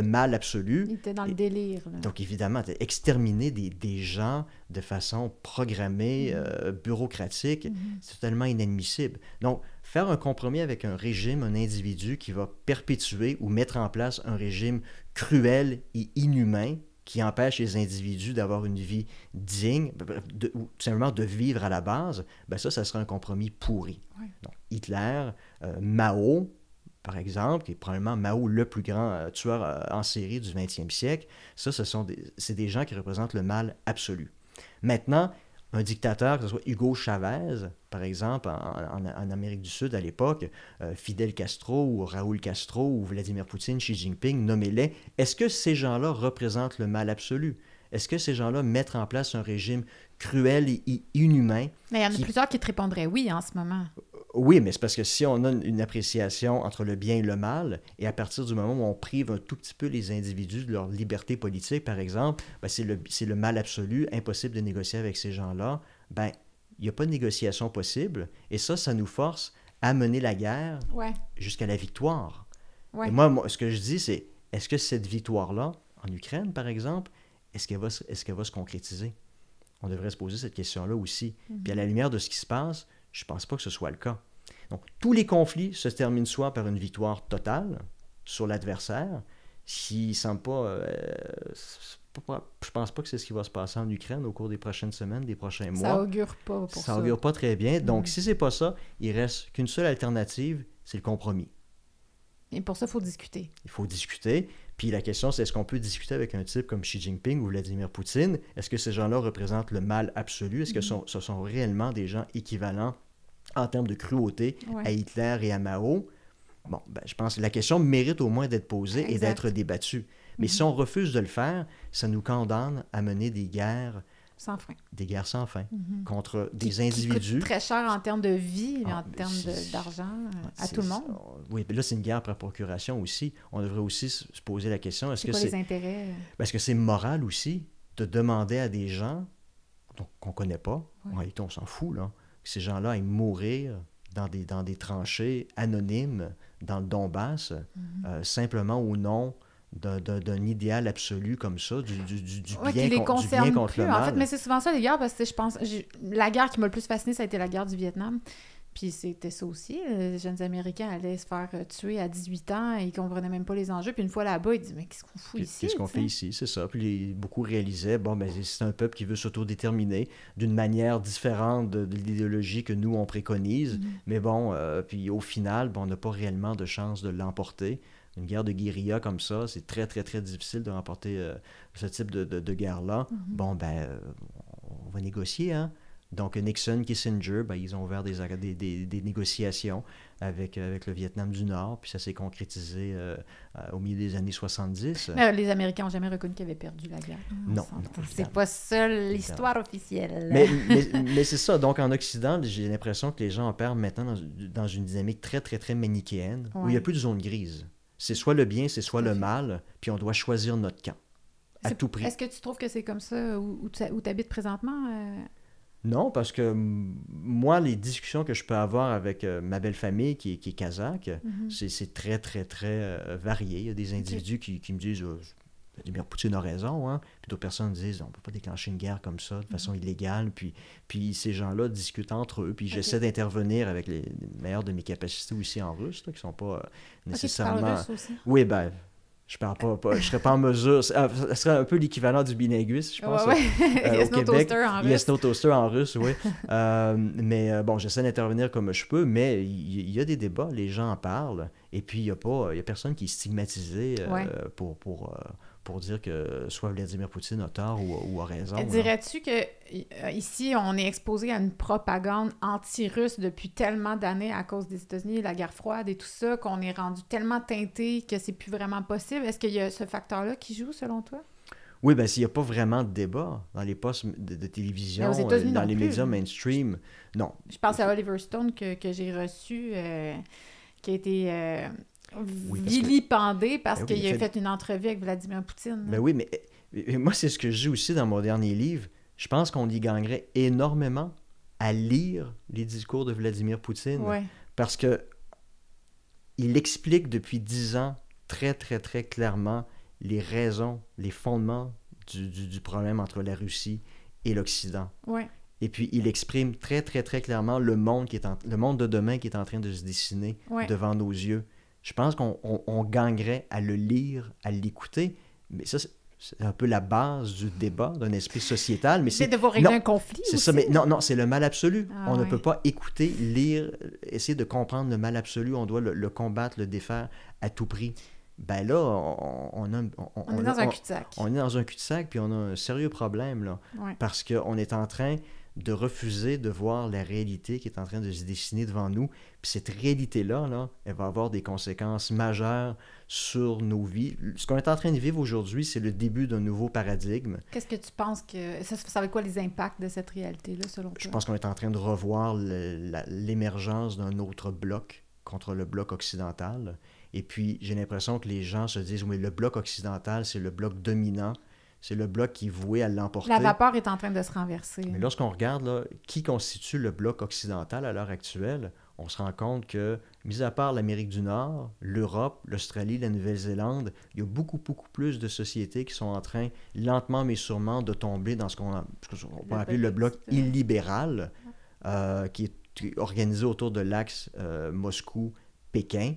mal absolu. Il était dans le délire. Là. Donc, évidemment, exterminer des gens de façon programmée, bureaucratique, c'est totalement inadmissible. Donc, faire un compromis avec un régime, un individu qui va perpétuer ou mettre en place un régime cruel et inhumain qui empêche les individus d'avoir une vie digne, ou tout simplement de vivre à la base, ben ça sera un compromis pourri. Ouais. Donc, Hitler, Mao, par exemple, qui est probablement Mao le plus grand tueur en série du 20e siècle, c'est des gens qui représentent le mal absolu. Maintenant, un dictateur, que ce soit Hugo Chavez, par exemple, en Amérique du Sud à l'époque, Fidel Castro ou Raúl Castro ou Vladimir Poutine, Xi Jinping, nommez-les, est-ce que ces gens-là représentent le mal absolu? Est-ce que ces gens-là mettent en place un régime cruel et inhumain? Mais il y en a plusieurs qui te répondraient oui en ce moment. Oui, mais c'est parce que si on a une appréciation entre le bien et le mal, et à partir du moment où on prive un tout petit peu les individus de leur liberté politique, par exemple, ben c'est le mal absolu, impossible de négocier avec ces gens-là, ben il n'y a pas de négociation possible, et ça nous force à mener la guerre jusqu'à la victoire. Ouais. Et moi, ce que je dis, c'est, est-ce que cette victoire-là, en Ukraine, par exemple, est-ce qu'elle va se concrétiser? On devrait se poser cette question-là aussi. Puis à la lumière de ce qui se passe, je ne pense pas que ce soit le cas. Donc, tous les conflits se terminent soit par une victoire totale sur l'adversaire, s'il ne semble pas... je pense pas que c'est ce qui va se passer en Ukraine au cours des prochaines semaines, des prochains mois. Ça augure pas pour ça. Ça augure pas très bien. Donc, si c'est pas ça, il reste qu'une seule alternative, c'est le compromis. Et pour ça, il faut discuter. Il faut discuter. Puis la question, c'est est-ce qu'on peut discuter avec un type comme Xi Jinping ou Vladimir Poutine? Est-ce que ces gens-là représentent le mal absolu? Est-ce que ce sont réellement des gens équivalents en termes de cruauté à Hitler et à Mao? Bon, ben, je pense que la question mérite au moins d'être posée et d'être débattue. Mais si on refuse de le faire, ça nous condamne à mener des guerres sans fin. Des guerres sans fin contre des individus. Qui coûtent très cher en termes de vie et en termes d'argent à tout le monde. Oui, mais là, c'est une guerre par procuration aussi. On devrait aussi se poser la question, est-ce que c'est... les intérêts? Est-ce que c'est moral aussi de demander à des gens qu'on ne connaît pas, en réalité, on s'en fout, là, que ces gens-là aillent mourir dans des tranchées anonymes dans le Donbass, simplement au nom d'un idéal absolu comme ça, du bien contre le mal. En fait, mais c'est souvent ça, les guerres, parce que je pense... La guerre qui m'a le plus fascinée, ça a été la guerre du Vietnam. Puis c'était ça aussi. Les jeunes Américains allaient se faire tuer à 18 ans et ils ne comprenaient même pas les enjeux. Puis une fois là-bas, ils disaient « Mais qu'est-ce qu'on fout ici? » Qu'est-ce qu'on fait ici? C'est ça. Puis beaucoup réalisaient, bon, ben c'est un peuple qui veut s'autodéterminer d'une manière différente de l'idéologie que nous, on préconise. Mais bon, puis au final, on n'a pas réellement de chance de l'emporter. Une guerre de guérilla comme ça, c'est très, très, très difficile de remporter ce type de guerre-là. Bon, ben, on va négocier, hein? Donc, Nixon, Kissinger, ben, ils ont ouvert des négociations avec le Vietnam du Nord, puis ça s'est concrétisé au milieu des années 70. Les Américains n'ont jamais reconnu qu'ils avaient perdu la guerre. Non. C'est pas ça l'histoire officielle. Mais c'est ça. Donc, en Occident, j'ai l'impression que les gens opèrent maintenant dans une dynamique très, très, très manichéenne, où il n'y a plus de zone grise. C'est soit le bien, c'est soit le mal, puis on doit choisir notre camp, à tout prix. Est-ce que tu trouves que c'est comme ça où tu habites présentement? Non, parce que moi, les discussions que je peux avoir avec ma belle famille qui est kazakh, c'est très, très, très varié. Il y a des individus qui me disent Vladimir Poutine a raison, hein? Puis d'autres personnes disent on ne peut pas déclencher une guerre comme ça de façon illégale. Puis ces gens-là discutent entre eux. Puis j'essaie d'intervenir avec les meilleures de mes capacités aussi en russe, là, qui ne sont pas nécessairement. Tu parles russe aussi? Oui, ben. Je parle pas, je serais pas en mesure. Ce serait un peu l'équivalent du bilinguisme, je pense. Yes, au no Québec. Toaster en russe. Yes, no Toaster en russe, oui. Mais bon, j'essaie d'intervenir comme je peux, mais il y a des débats, les gens en parlent, et puis il y a personne qui est stigmatisé pour dire que soit Vladimir Poutine a tort ou a raison. Dirais-tu que ici, on est exposé à une propagande anti-russe depuis tellement d'années à cause des États-Unis, la guerre froide et tout ça, qu'on est rendu tellement teinté que c'est plus vraiment possible? Est-ce qu'il y a ce facteur-là qui joue, selon toi? Oui, bien, s'il n'y a pas vraiment de débat dans les postes de télévision, dans les médias mainstream, non. Je pense à Oliver Stone que j'ai reçu, qui a été vilipendé parce oui, qu'il a fait une entrevue avec Vladimir Poutine. Ben oui, mais moi, c'est ce que je dis aussi dans mon dernier livre. Je pense qu'on y gagnerait énormément à lire les discours de Vladimir Poutine. Ouais. Parce que il explique depuis 10 ans très, très, très clairement les raisons, les fondements du problème entre la Russie et l'Occident. Ouais. Et puis, il exprime très, très, très clairement le monde de demain qui est en train de se dessiner devant nos yeux. Je pense qu'on gagnerait à le lire, à l'écouter, mais ça, c'est un peu la base du débat d'un esprit sociétal. Mais c'est de vous régler un conflit c'est aussi. Ça, mais non, c'est le mal absolu. Ah, on ne oui. peut pas écouter, lire, essayer de comprendre le mal absolu. On doit le combattre, le défaire à tout prix. Ben là, on est dans un cul-de-sac. On est dans un cul-de-sac, puis on a un sérieux problème, là. Ouais. Parce qu'on est en train de refuser de voir la réalité qui est en train de se dessiner devant nous. Puis cette réalité-là, là, elle va avoir des conséquences majeures sur nos vies. Ce qu'on est en train de vivre aujourd'hui, c'est le début d'un nouveau paradigme. Qu'est-ce que tu penses que... Ça va être quoi les impacts de cette réalité-là, selon toi? Je pense qu'on est en train de revoir l'émergence d'un autre bloc contre le bloc occidental. Et puis, j'ai l'impression que les gens se disent, oui, le bloc occidental, c'est le bloc dominant. C'est le bloc qui est voué à l'emporter. La vapeur est en train de se renverser. Mais lorsqu'on regarde là, qui constitue le bloc occidental à l'heure actuelle, on se rend compte que, mis à part l'Amérique du Nord, l'Europe, l'Australie, la Nouvelle-Zélande, il y a beaucoup, beaucoup plus de sociétés qui sont en train, lentement mais sûrement, de tomber dans ce qu'on peut appeler le bloc illibéral, qui est organisé autour de l'axe Moscou-Pékin.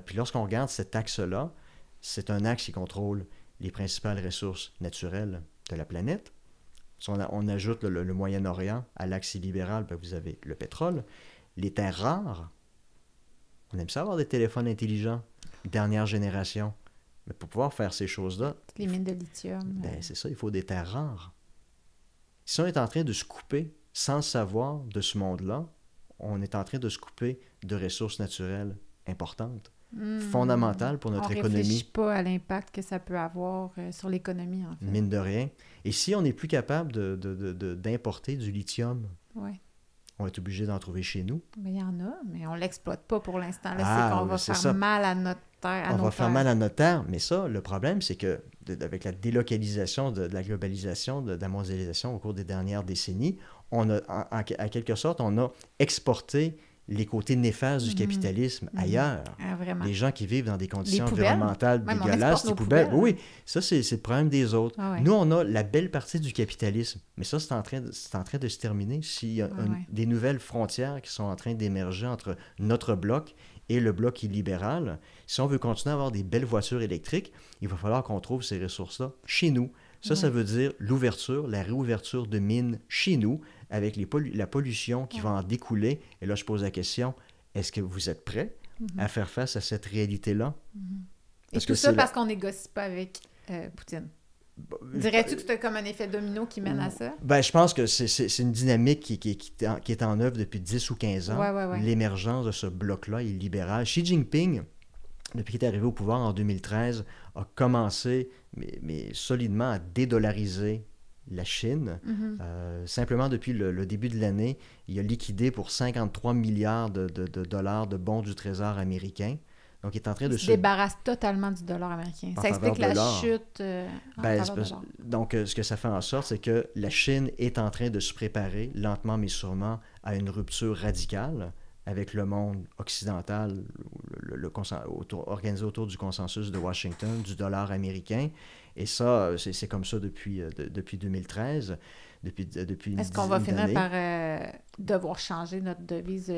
Puis lorsqu'on regarde cet axe-là, c'est un axe qui contrôle les principales ressources naturelles de la planète. Si on ajoute le Moyen-Orient à l'axe libéral, ben vous avez le pétrole, les terres rares. On aime ça avoir des téléphones intelligents, dernière génération. Mais pour pouvoir faire ces choses-là... Les mines de lithium. Ben, c'est ça, il faut des terres rares. Si on est en train de se couper, sans le savoir, de ce monde-là, on est en train de se couper de ressources naturelles importantes. Fondamentale pour notre économie. On ne réfléchit pas à l'impact que ça peut avoir sur l'économie, en fait. Mine de rien. Et si on n'est plus capable d'importer du lithium, on va être obligé d'en trouver chez nous. Mais il y en a, mais on ne l'exploite pas pour l'instant. Là, c'est qu'on va faire mal à notre terre. On va faire mal à notre terre. Mais ça, le problème, c'est que avec la délocalisation de la globalisation, de la mondialisation au cours des dernières décennies, on a, à quelque sorte, on a exporté les côtés néfastes du capitalisme ailleurs. Vraiment. Les gens qui vivent dans des conditions environnementales dégueulasses, les poubelles. Oui, ça, c'est le problème des autres. Nous, on a la belle partie du capitalisme, mais ça, c'est en train de se terminer s'il y a des nouvelles frontières qui sont en train d'émerger entre notre bloc et le bloc illibéral. Si on veut continuer à avoir des belles voitures électriques, il va falloir qu'on trouve ces ressources-là chez nous. Ça veut dire la réouverture de mines chez nous, avec la pollution qui va en découler. Et là, je pose la question, est-ce que vous êtes prêts à faire face à cette réalité-là? Et tout ça parce qu'on négocie pas avec Poutine. Dirais-tu que c'est comme un effet domino qui mène à ça? Ben, je pense que c'est une dynamique qui est en œuvre depuis 10 ou 15 ans. L'émergence de ce bloc-là illibéral. Xi Jinping, depuis qu'il est arrivé au pouvoir en 2013, a commencé, mais solidement, à dédollariser la Chine. Simplement, depuis le début de l'année, il a liquidé pour 53 milliards de dollars de bons du Trésor américain. Donc, il est en train de se débarrasse totalement du dollar américain. Ça explique la chute donc, ce que ça fait en sorte, c'est que la Chine est en train de se préparer, lentement mais sûrement, à une rupture radicale avec le monde occidental, organisé autour du consensus de Washington, du dollar américain. Et ça, c'est comme ça depuis 2013, depuis une dizaine d'années. Est-ce qu'on va finir par devoir changer notre devise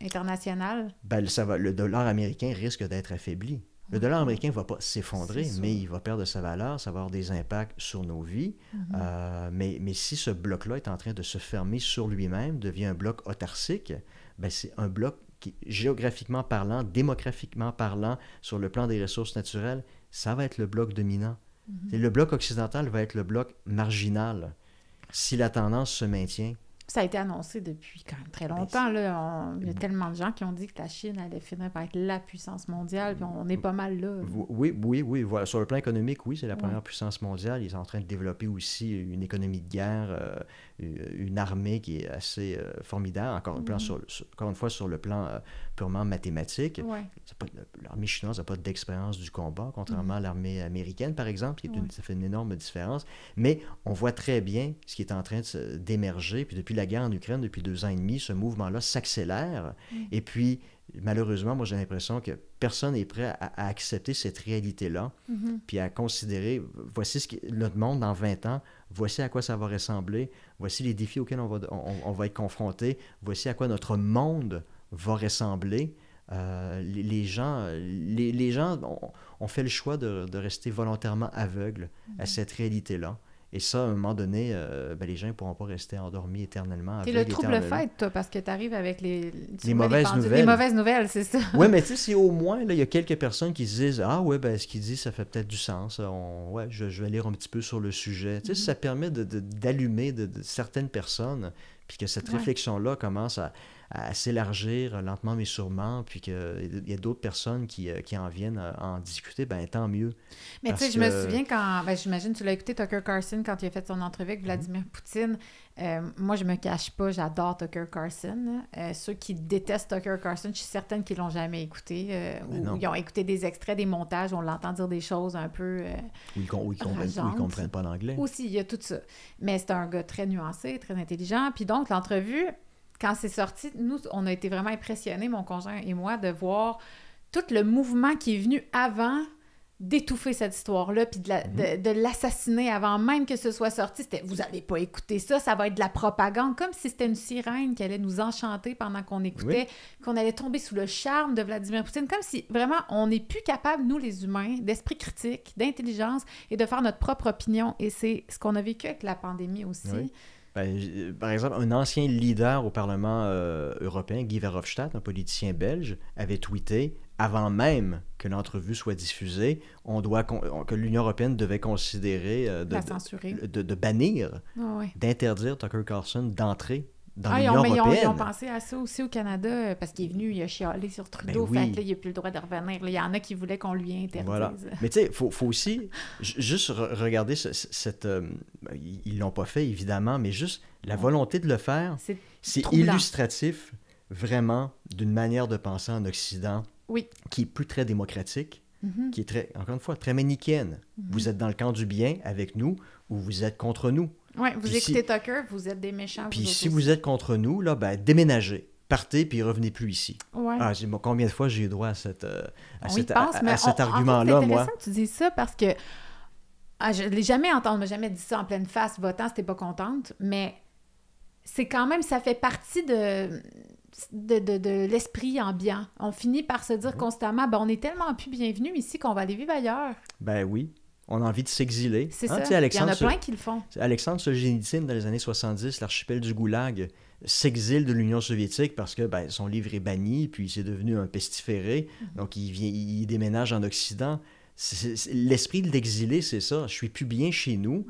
internationale? Ben, le dollar américain risque d'être affaibli. Le dollar américain ne va pas s'effondrer, mais il va perdre sa valeur, ça va avoir des impacts sur nos vies. Mais si ce bloc-là est en train de se fermer sur lui-même, devient un bloc autarcique, ben c'est un bloc qui, géographiquement parlant, démographiquement parlant, sur le plan des ressources naturelles, ça va être le bloc dominant. Le bloc occidental va être le bloc marginal si la tendance se maintient Ça a été annoncé depuis quand même très longtemps. Là. Il y a tellement de gens qui ont dit que la Chine allait finir par être la puissance mondiale, puis on est pas mal là. Oui. Voilà. Sur le plan économique, oui, c'est la première puissance mondiale. Ils sont en train de développer aussi une économie de guerre, une armée qui est assez formidable. Encore une fois, sur le plan purement mathématique. Ouais. L'armée chinoise n'a pas d'expérience du combat, contrairement à l'armée américaine, par exemple. Ça fait une énorme différence. Mais on voit très bien ce qui est en train d'émerger. Puis depuis la guerre en Ukraine, depuis 2 ans et demi, ce mouvement-là s'accélère. Et puis, malheureusement, moi, j'ai l'impression que personne n'est prêt à accepter cette réalité-là, puis à considérer, voici notre monde dans 20 ans, voici à quoi ça va ressembler, voici les défis auxquels on va être confrontés, voici à quoi notre monde va ressembler. Les gens ont fait le choix de rester volontairement aveugles à cette réalité-là. Et ça, à un moment donné, les gens ne pourront pas rester endormis éternellement. T'es le trouble-fête, toi, parce que tu arrives avec les mauvaises nouvelles. Les mauvaises nouvelles, c'est ça. Oui, mais tu sais, c'est au moins, il y a quelques personnes qui se disent « Ah ouais, ce qu'il dit, ça fait peut-être du sens. Je vais lire un petit peu sur le sujet. » Tu sais, ça permet d'allumer de certaines personnes, puis que cette réflexion-là commence à s'élargir lentement mais sûrement, puis qu'il y a d'autres personnes qui en viennent à en discuter, tant mieux. Mais tu sais, je me souviens quand, j'imagine tu l'as écouté Tucker Carlson quand il a fait son entrevue avec Vladimir Poutine. Moi, je me cache pas, j'adore Tucker Carlson. Ceux qui détestent Tucker Carlson, je suis certaine qu'ils l'ont jamais écouté, ou ils ont écouté des extraits, des montages, on l'entend dire des choses un peu ils comprennent pas l'anglais. Aussi, il y a tout ça. Mais c'est un gars très nuancé, très intelligent. Puis donc, l'entrevue, quand c'est sorti, nous, on a été vraiment impressionnés, mon conjoint et moi, de voir tout le mouvement qui est venu avant d'étouffer cette histoire-là, puis de l'assassiner avant même que ce soit sorti. C'était « Vous n'allez pas écouter ça, ça va être de la propagande », comme si c'était une sirène qui allait nous enchanter pendant qu'on écoutait, qu'on allait tomber sous le charme de Vladimir Poutine, comme si vraiment on n'est plus capable, nous les humains, d'esprit critique, d'intelligence et de faire notre propre opinion. Et c'est ce qu'on a vécu avec la pandémie aussi. Oui. Par exemple, un ancien leader au Parlement européen, Guy Verhofstadt, un politicien belge, avait tweeté, avant même que l'entrevue soit diffusée, que l'Union européenne devait considérer de bannir, d'interdire Tucker Carlson d'entrer dans l'Union européenne. Ils ont pensé à ça aussi au Canada, parce qu'il est venu, il a chialé sur Trudeau, fait que là, il n'a plus le droit de revenir. Là, il y en a qui voulaient qu'on lui interdise. Voilà. Mais tu sais, il faut aussi juste regarder ils l'ont pas fait, évidemment, mais juste la volonté de le faire, c'est illustratif, vraiment, d'une manière de penser en Occident qui est plus très démocratique, qui est très, encore une fois, très manichéenne. Vous êtes dans le camp du bien avec nous, ou vous êtes contre nous. Oui, vous écoutez Tucker, vous êtes des méchants. Puis si vous êtes contre nous, là, déménagez. Partez, puis revenez plus ici. Ouais. Combien de fois j'ai eu droit à cet En argument-là, fait, c'est intéressant moi? que tu dises ça, parce que je ne l'ai jamais entendu, on m'a jamais dit ça en pleine face, votant, si t'es pas contente, mais c'est quand même, ça fait partie de l'esprit ambiant. On finit par se dire constamment, on est tellement plus bienvenus ici qu'on va aller vivre ailleurs. Ben oui. On a envie de s'exiler. C'est ça. Il y en a plein qui le font. Alexandre Solzhenitsyn, dans les années 70, l'archipel du Goulag, s'exile de l'Union soviétique parce que son livre est banni, puis c'est devenu un pestiféré. Donc, il déménage en Occident. L'esprit de l'exilé, c'est ça. Je suis plus bien chez nous.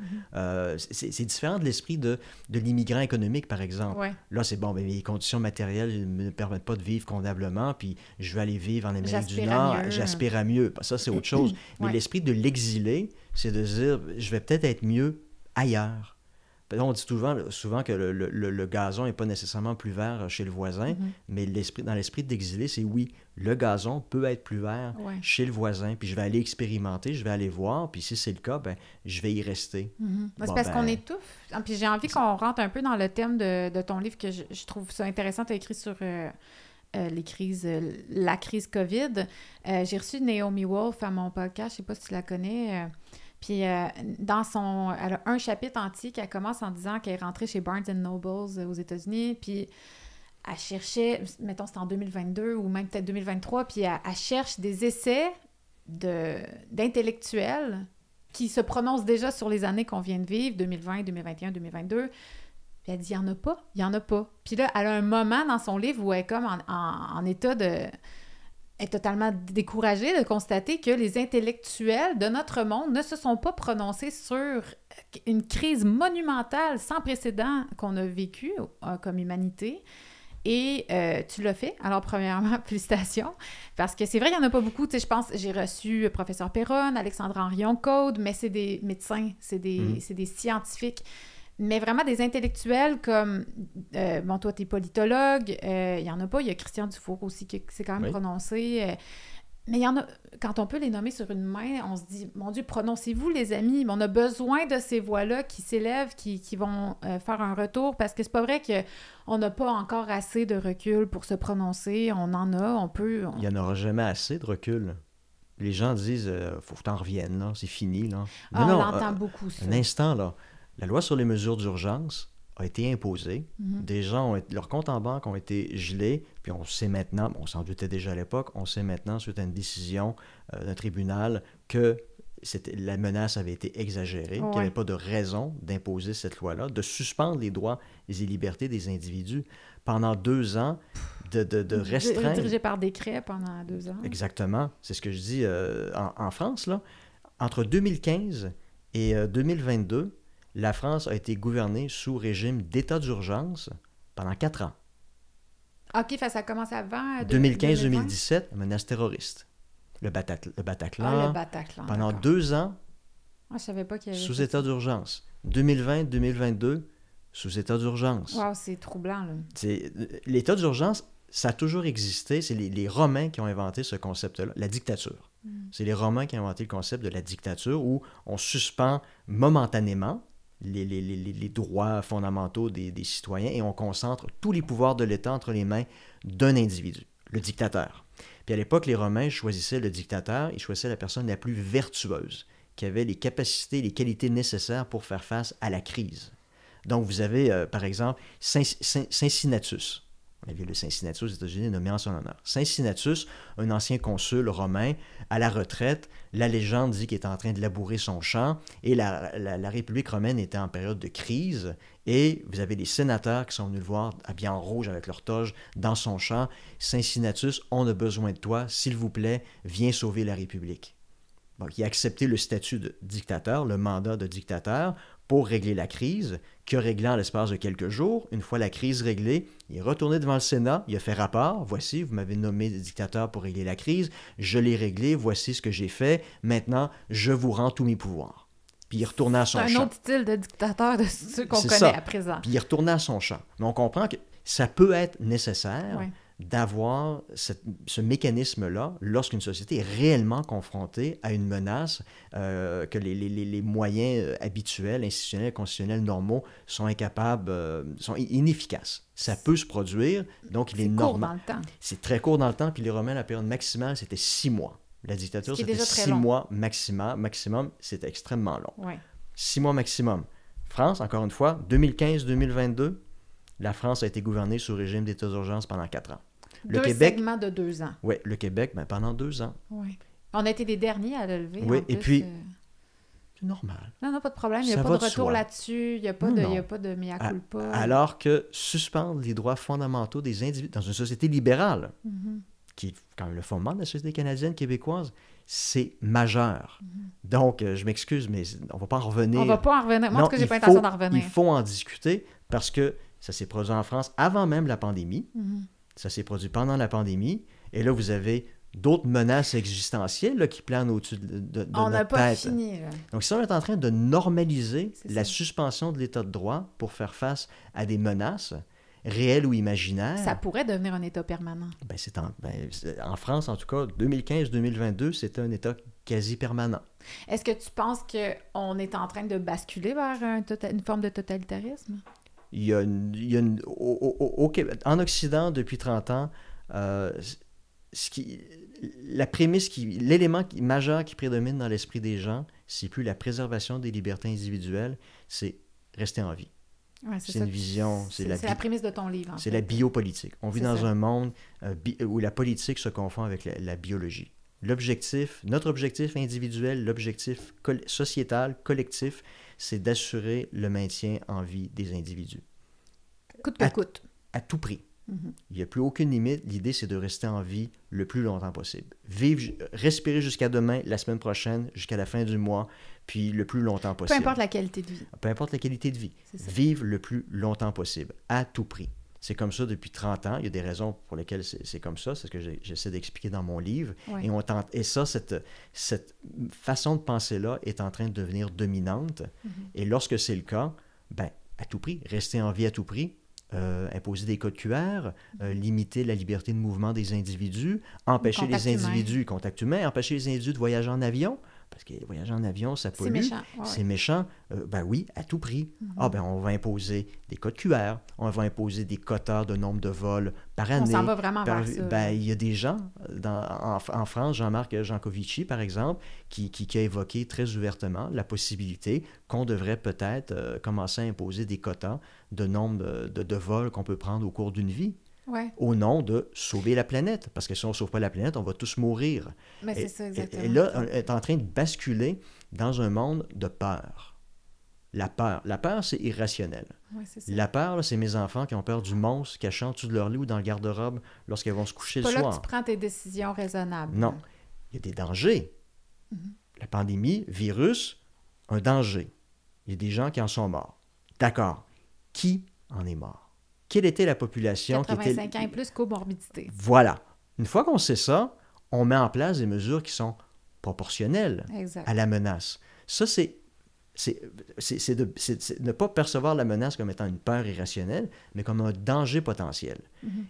C'est différent de l'esprit de l'immigrant économique, par exemple. Ouais. Là, c'est les conditions matérielles ne me permettent pas de vivre convenablement, puis je vais aller vivre en Amérique du Nord. J'aspire à mieux. Ça, c'est autre chose. Mais l'esprit de l'exilé, c'est de dire, je vais peut-être être mieux ailleurs. On dit souvent que le gazon n'est pas nécessairement plus vert chez le voisin, mais dans l'esprit d'exilé, c'est le gazon peut être plus vert chez le voisin, puis je vais aller expérimenter, je vais aller voir, puis si c'est le cas, je vais y rester. C'est parce qu'on étouffe. Puis j'ai envie qu'on rentre un peu dans le thème de ton livre, que je trouve ça intéressant. Tu as écrit sur la crise COVID. J'ai reçu Naomi Wolf à mon podcast, je ne sais pas si tu la connais. Puis elle a un chapitre entier qui commence en disant qu'elle est rentrée chez Barnes & Noble aux États-Unis, puis elle cherchait, mettons c'était en 2022 ou même peut-être 2023, puis elle cherche des essais d'intellectuels qui se prononcent déjà sur les années qu'on vient de vivre, 2020, 2021, 2022. Puis elle dit, il n'y en a pas. Puis là, elle a un moment dans son livre où elle est comme en état de est totalement découragée de constater que les intellectuels de notre monde ne se sont pas prononcés sur une crise monumentale sans précédent qu'on a vécue comme humanité. Et tu l'as fait. Alors, premièrement, félicitations. Parce que c'est vrai, il n'y en a pas beaucoup. Tu sais, je pense, j'ai reçu professeur Perron, Alexandre-Henri Oncaude, mais c'est des médecins, c'est des scientifiques. Mais vraiment des intellectuels comme, bon, toi, t'es politologue, il n'y en a pas. Il y a Christian Dufour aussi qui s'est quand même prononcé. Mais il y en a, quand on peut les nommer sur une main, on se dit, mon Dieu, prononcez-vous, les amis. On a besoin de ces voix-là qui s'élèvent, qui vont faire un retour, parce que c'est pas vrai qu'on n'a pas encore assez de recul pour se prononcer. On en a, on peut... Il n'y en aura jamais assez de recul. Les gens disent, faut que t'en reviennes, là, c'est fini, là. On l'entend beaucoup, ça. Un instant, là. La loi sur les mesures d'urgence a été imposée. Des gens, leurs comptes en banque ont été gelés, puis on sait maintenant, on s'en doutait déjà à l'époque, on sait maintenant, suite à une décision d'un tribunal, que la menace avait été exagérée, qu'il n'y avait pas de raison d'imposer cette loi-là, de suspendre les droits et les libertés des individus pendant 2 ans, de restreindre... Dirigé par décret pendant 2 ans. Exactement. C'est ce que je dis en France, là. Entre 2015 et 2022, la France a été gouvernée sous régime d'état d'urgence pendant 4 ans. OK, ça a commencé avant 2015-2017, menace terroriste. Le Bataclan. Le Bataclan. Pendant 2 ans, je savais pas qu'il y avait sous état d'urgence. 2020-2022, sous état d'urgence. Wow, c'est troublant, là. L'état d'urgence, ça a toujours existé. C'est les Romains qui ont inventé ce concept-là, la dictature. C'est les Romains qui ont inventé le concept de la dictature où on suspend momentanément les droits fondamentaux des citoyens et on concentre tous les pouvoirs de l'État entre les mains d'un individu, le dictateur. Puis à l'époque, les Romains choisissaient le dictateur, ils choisissaient la personne la plus vertueuse, qui avait les capacités, les qualités nécessaires pour faire face à la crise. Donc vous avez, par exemple, Cincinnatus. La ville de Cincinnatus aux États-Unis est nommée en son honneur. Cincinnatus, un ancien consul romain, à la retraite, la légende dit qu'il est en train de labourer son champ et la République romaine était en période de crise et vous avez les sénateurs qui sont venus le voir habillés en rouge avec leur toge dans son champ. Cincinnatus, on a besoin de toi, s'il vous plaît, viens sauver la République. Donc, il a accepté le statut de dictateur, le mandat de dictateur, pour régler la crise, qu'il a réglé en l'espace de quelques jours. Une fois la crise réglée, il est retourné devant le Sénat, il a fait rapport. Voici, vous m'avez nommé dictateur pour régler la crise, je l'ai réglé, voici ce que j'ai fait. Maintenant, je vous rends tous mes pouvoirs. Puis il retournait à son champ. C'est un autre style de dictateur de ceux qu'on connaît à présent. Puis il retournait à son champ. Mais on comprend que ça peut être nécessaire d'avoir ce mécanisme-là lorsqu'une société est réellement confrontée à une menace que les moyens habituels, institutionnels, constitutionnels, normaux sont incapables, sont inefficaces. Ça peut se produire, donc il est normal. C'est court dans le temps. C'est très court dans le temps, puis les Romains, la période maximale, c'était 6 mois. La dictature, c'était 6 mois maximum, c'était extrêmement long. 6 mois maximum. France, encore une fois, 2015-2022, la France a été gouvernée sous régime d'état d'urgence pendant 4 ans. Le Québec, segments de 2 ans. Oui, le Québec, pendant 2 ans. Oui. On a été les derniers à le lever. Oui, et puis, c'est normal. Non, pas de problème. Il n'y a pas de retour là-dessus. Il n'y a pas de mea culpa. Alors que suspendre les droits fondamentaux des individus dans une société libérale, qui est quand même le fondement de la société canadienne, québécoise, c'est majeur. Donc, je m'excuse, mais on ne va pas en revenir. On ne va pas en revenir. Moi, en tout cas, je n'ai pas l'intention d'en revenir. Il faut en discuter parce que ça s'est produit en France avant même la pandémie. Ça s'est produit pendant la pandémie. Et là, vous avez d'autres menaces existentielles là, qui planent au-dessus de notre tête. On n'a pas fini. Là. Donc, si on est en train de normaliser la suspension de l'état de droit pour faire face à des menaces réelles ou imaginaires... Ça pourrait devenir un état permanent. En France, en tout cas, 2015-2022, c'était un état quasi permanent. Est-ce que tu penses qu'on est en train de basculer vers une forme de totalitarisme? Il y a en Occident, depuis 30 ans, l'élément majeur qui prédomine dans l'esprit des gens, c'est plus la préservation des libertés individuelles, c'est rester en vie. Ouais, c'est une vision. C'est la prémisse de ton livre. C'est la biopolitique. On vit dans un monde où la politique se confond avec la biologie. Notre objectif individuel, l'objectif sociétal, collectif, c'est d'assurer le maintien en vie des individus. Coûte que coûte. À tout prix. Il n'y a plus aucune limite. L'idée, c'est de rester en vie le plus longtemps possible. Respirer jusqu'à demain, la semaine prochaine, jusqu'à la fin du mois, puis le plus longtemps possible. Peu importe la qualité de vie. Peu importe la qualité de vie. Vivre le plus longtemps possible, à tout prix. C'est comme ça depuis 30 ans. Il y a des raisons pour lesquelles c'est comme ça. C'est ce que j'essaie d'expliquer dans mon livre. Ouais. Et ça, cette façon de penser-là est en train de devenir dominante. Et lorsque c'est le cas, ben, à tout prix, rester en vie à tout prix, imposer des codes QR, limiter la liberté de mouvement des individus, empêcher les individus, contact humain, empêcher les individus de voyager en avion, parce que voyager en avion, ça pollue. C'est méchant. Ouais. C'est méchant. Ben oui, à tout prix. Ah ben on va imposer des codes QR, on va imposer des quotas de nombre de vols par année. On s'en va vraiment vers ça. Ben, il y a des gens, en France, Jean-Marc Jancovici, par exemple, qui a évoqué très ouvertement la possibilité qu'on devrait peut-être commencer à imposer des quotas de nombre de vols qu'on peut prendre au cours d'une vie. Ouais. Au nom de sauver la planète. Parce que si on ne sauve pas la planète, on va tous mourir. Mais c'est ça, exactement. Et là, on est en train de basculer dans un monde de peur. La peur, c'est irrationnel. Ouais, c'est ça. La peur, là, c'est mes enfants qui ont peur du monstre cachant en dessous de leur lit ou dans le garde-robe lorsqu'elles vont se coucher le soir. C'est pas là que tu prends tes décisions raisonnables. Non. Il y a des dangers. La pandémie, virus, un danger. Il y a des gens qui en sont morts. D'accord. Qui en est mort? Quelle était la population 85 ans et plus, comorbidité. Voilà. Une fois qu'on sait ça, on met en place des mesures qui sont proportionnelles à la menace. Ça, c'est ne pas percevoir la menace comme étant une peur irrationnelle, mais comme un danger potentiel.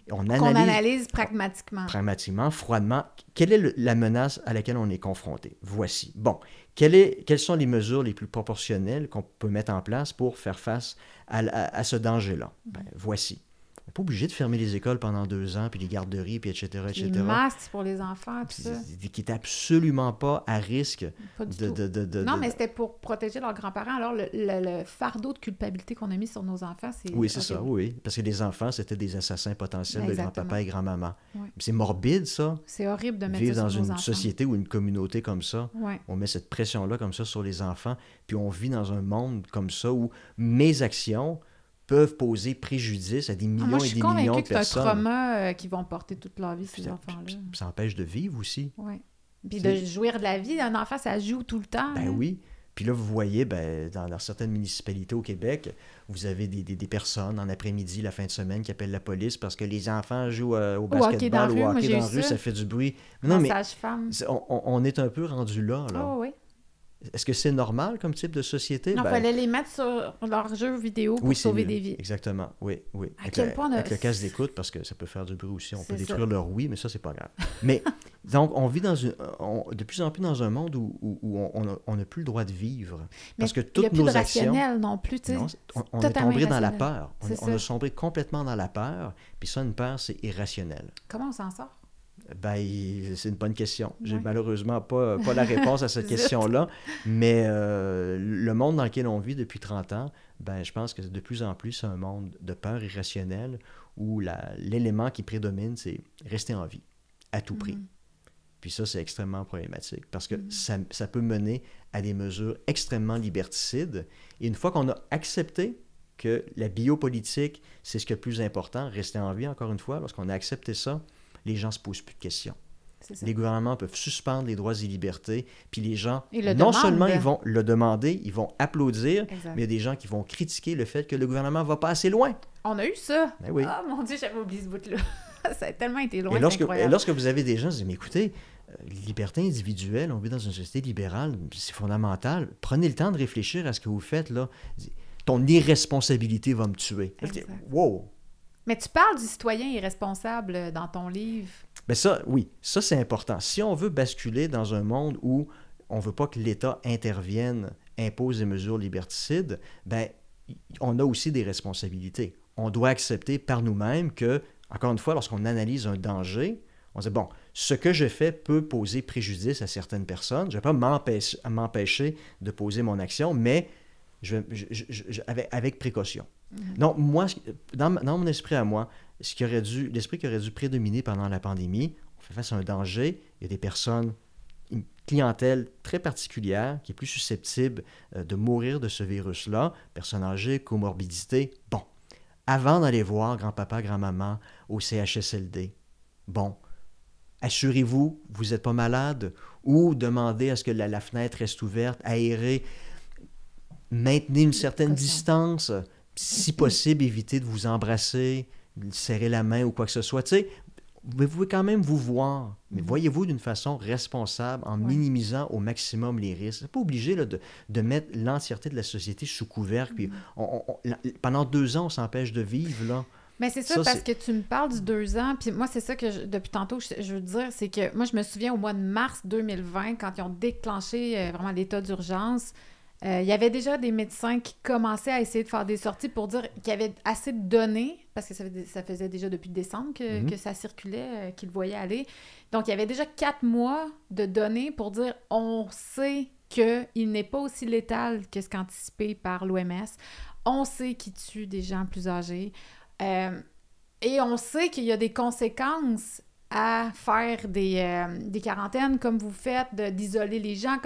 Qu'on analyse pragmatiquement. Pragmatiquement, froidement. Quelle est la menace à laquelle on est confronté? Voici. Bon. Quelles sont les mesures les plus proportionnelles qu'on peut mettre en place pour faire face à ce danger-là? Ben, voici. On n'est pas obligé de fermer les écoles pendant 2 ans, puis les garderies, puis etc., etc. Les masques pour les enfants, tout ça. Qui n'est absolument pas à risque Non, mais c'était pour protéger leurs grands-parents. Alors, le fardeau de culpabilité qu'on a mis sur nos enfants, c'est... Oui, c'est ça, oui. Parce que les enfants, c'était des assassins potentiels de grand-papa et grand-maman. Ouais. C'est morbide, ça. C'est horrible de mettre vivre ça sur nos dans une enfants. société ou une communauté comme ça. Ouais. On met cette pression-là comme ça sur les enfants, puis on vit dans un monde comme ça où mes actions peuvent poser préjudice à des millions et des millions de personnes. Moi, je suis convaincue que c'est un trauma qu'ils vont porter toute leur vie, ces enfants-là. Ça empêche de vivre aussi. Oui. Puis de jouir de la vie. Un enfant, ça joue tout le temps. Ben oui. Puis là, vous voyez, dans certaines municipalités au Québec, vous avez des personnes en après-midi, la fin de semaine, qui appellent la police parce que les enfants jouent au basketball ou au hockey dans la rue, ça fait du bruit. Non, mais on est un peu rendu là. Oh, oui. Est-ce que c'est normal comme type de société? Non, il fallait les mettre sur leur jeu vidéo pour sauver des vies. Exactement, oui. Avec le casque d'écoute, parce que ça peut faire du bruit aussi. On peut détruire leur oui, mais ça, c'est pas grave. Mais donc, on vit de plus en plus dans un monde où on n'a plus le droit de vivre. Parce que toutes nos actions... Il n'y a plus de rationnel non plus. Non, on est tombé dans la peur. On a sombré complètement dans la peur. Puis ça, une peur, c'est irrationnel. Comment on s'en sort? Ben, c'est une bonne question. J'ai malheureusement pas la réponse à cette question-là, mais le monde dans lequel on vit depuis 30 ans, ben, je pense que de plus en plus, c'est un monde de peur irrationnelle où l'élément qui prédomine, c'est rester en vie, à tout prix. Puis ça, c'est extrêmement problématique parce que ça peut mener à des mesures extrêmement liberticides. Et une fois qu'on a accepté que la biopolitique, c'est ce qui est le plus important, rester en vie, encore une fois, lorsqu'on a accepté ça, les gens ne se posent plus de questions. Les gouvernements peuvent suspendre les droits et libertés, puis les gens, non seulement ils vont le demander, ils vont applaudir, mais il y a des gens qui vont critiquer le fait que le gouvernement ne va pas assez loin. On a eu ça. Ben oui. Ah, mon Dieu, j'avais oublié ce bout-là. Ça a tellement été loin, et lorsque vous avez des gens qui disent, mais écoutez, liberté individuelle, on vit dans une société libérale, c'est fondamental. Prenez le temps de réfléchir à ce que vous faites, là. Ton irresponsabilité va me tuer. Wow! Mais tu parles du citoyen irresponsable dans ton livre. Bien ça, oui, ça c'est important. Si on veut basculer dans un monde où on ne veut pas que l'État intervienne, impose des mesures liberticides, bien, on a aussi des responsabilités. On doit accepter par nous-mêmes que, encore une fois, lorsqu'on analyse un danger, on se dit, bon, ce que je fais peut poser préjudice à certaines personnes. Je ne vais pas m'empêcher de poser mon action, mais avec précaution. Donc, moi, dans mon esprit à moi, l'esprit qui aurait dû prédominer pendant la pandémie, on fait face à un danger, il y a des personnes, une clientèle très particulière qui est plus susceptible de mourir de ce virus-là, personnes âgées, comorbidité. Bon, avant d'aller voir grand-papa, grand-maman au CHSLD. Bon, assurez-vous, vous n'êtes pas malade, ou demandez à ce que la fenêtre reste ouverte, aérée, maintenez une certaine distance, si possible, évitez de vous embrasser, serrer la main ou quoi que ce soit. Tu sais, vous pouvez quand même vous voir, mais voyez-vous d'une façon responsable en minimisant au maximum les risques. C'est pas obligé là, de mettre l'entièreté de la société sous couvercle. Puis pendant 2 ans, on s'empêche de vivre, là. Mais c'est ça, parce que tu me parles du 2 ans, puis moi, c'est ça que depuis tantôt, je veux dire, c'est que moi, je me souviens au mois de mars 2020, quand ils ont déclenché vraiment l'état d'urgence, il y avait déjà des médecins qui commençaient à essayer de faire des sorties pour dire qu'il y avait assez de données, parce que ça faisait déjà depuis décembre que ça circulait, qu'ils le voyaient aller. Donc, il y avait déjà 4 mois de données pour dire on sait qu'il n'est pas aussi létal que ce qu'anticipé par l'OMS. On sait qu'il tue des gens plus âgés. Et on sait qu'il y a des conséquences à faire des quarantaines comme vous faites, d'isoler les gens,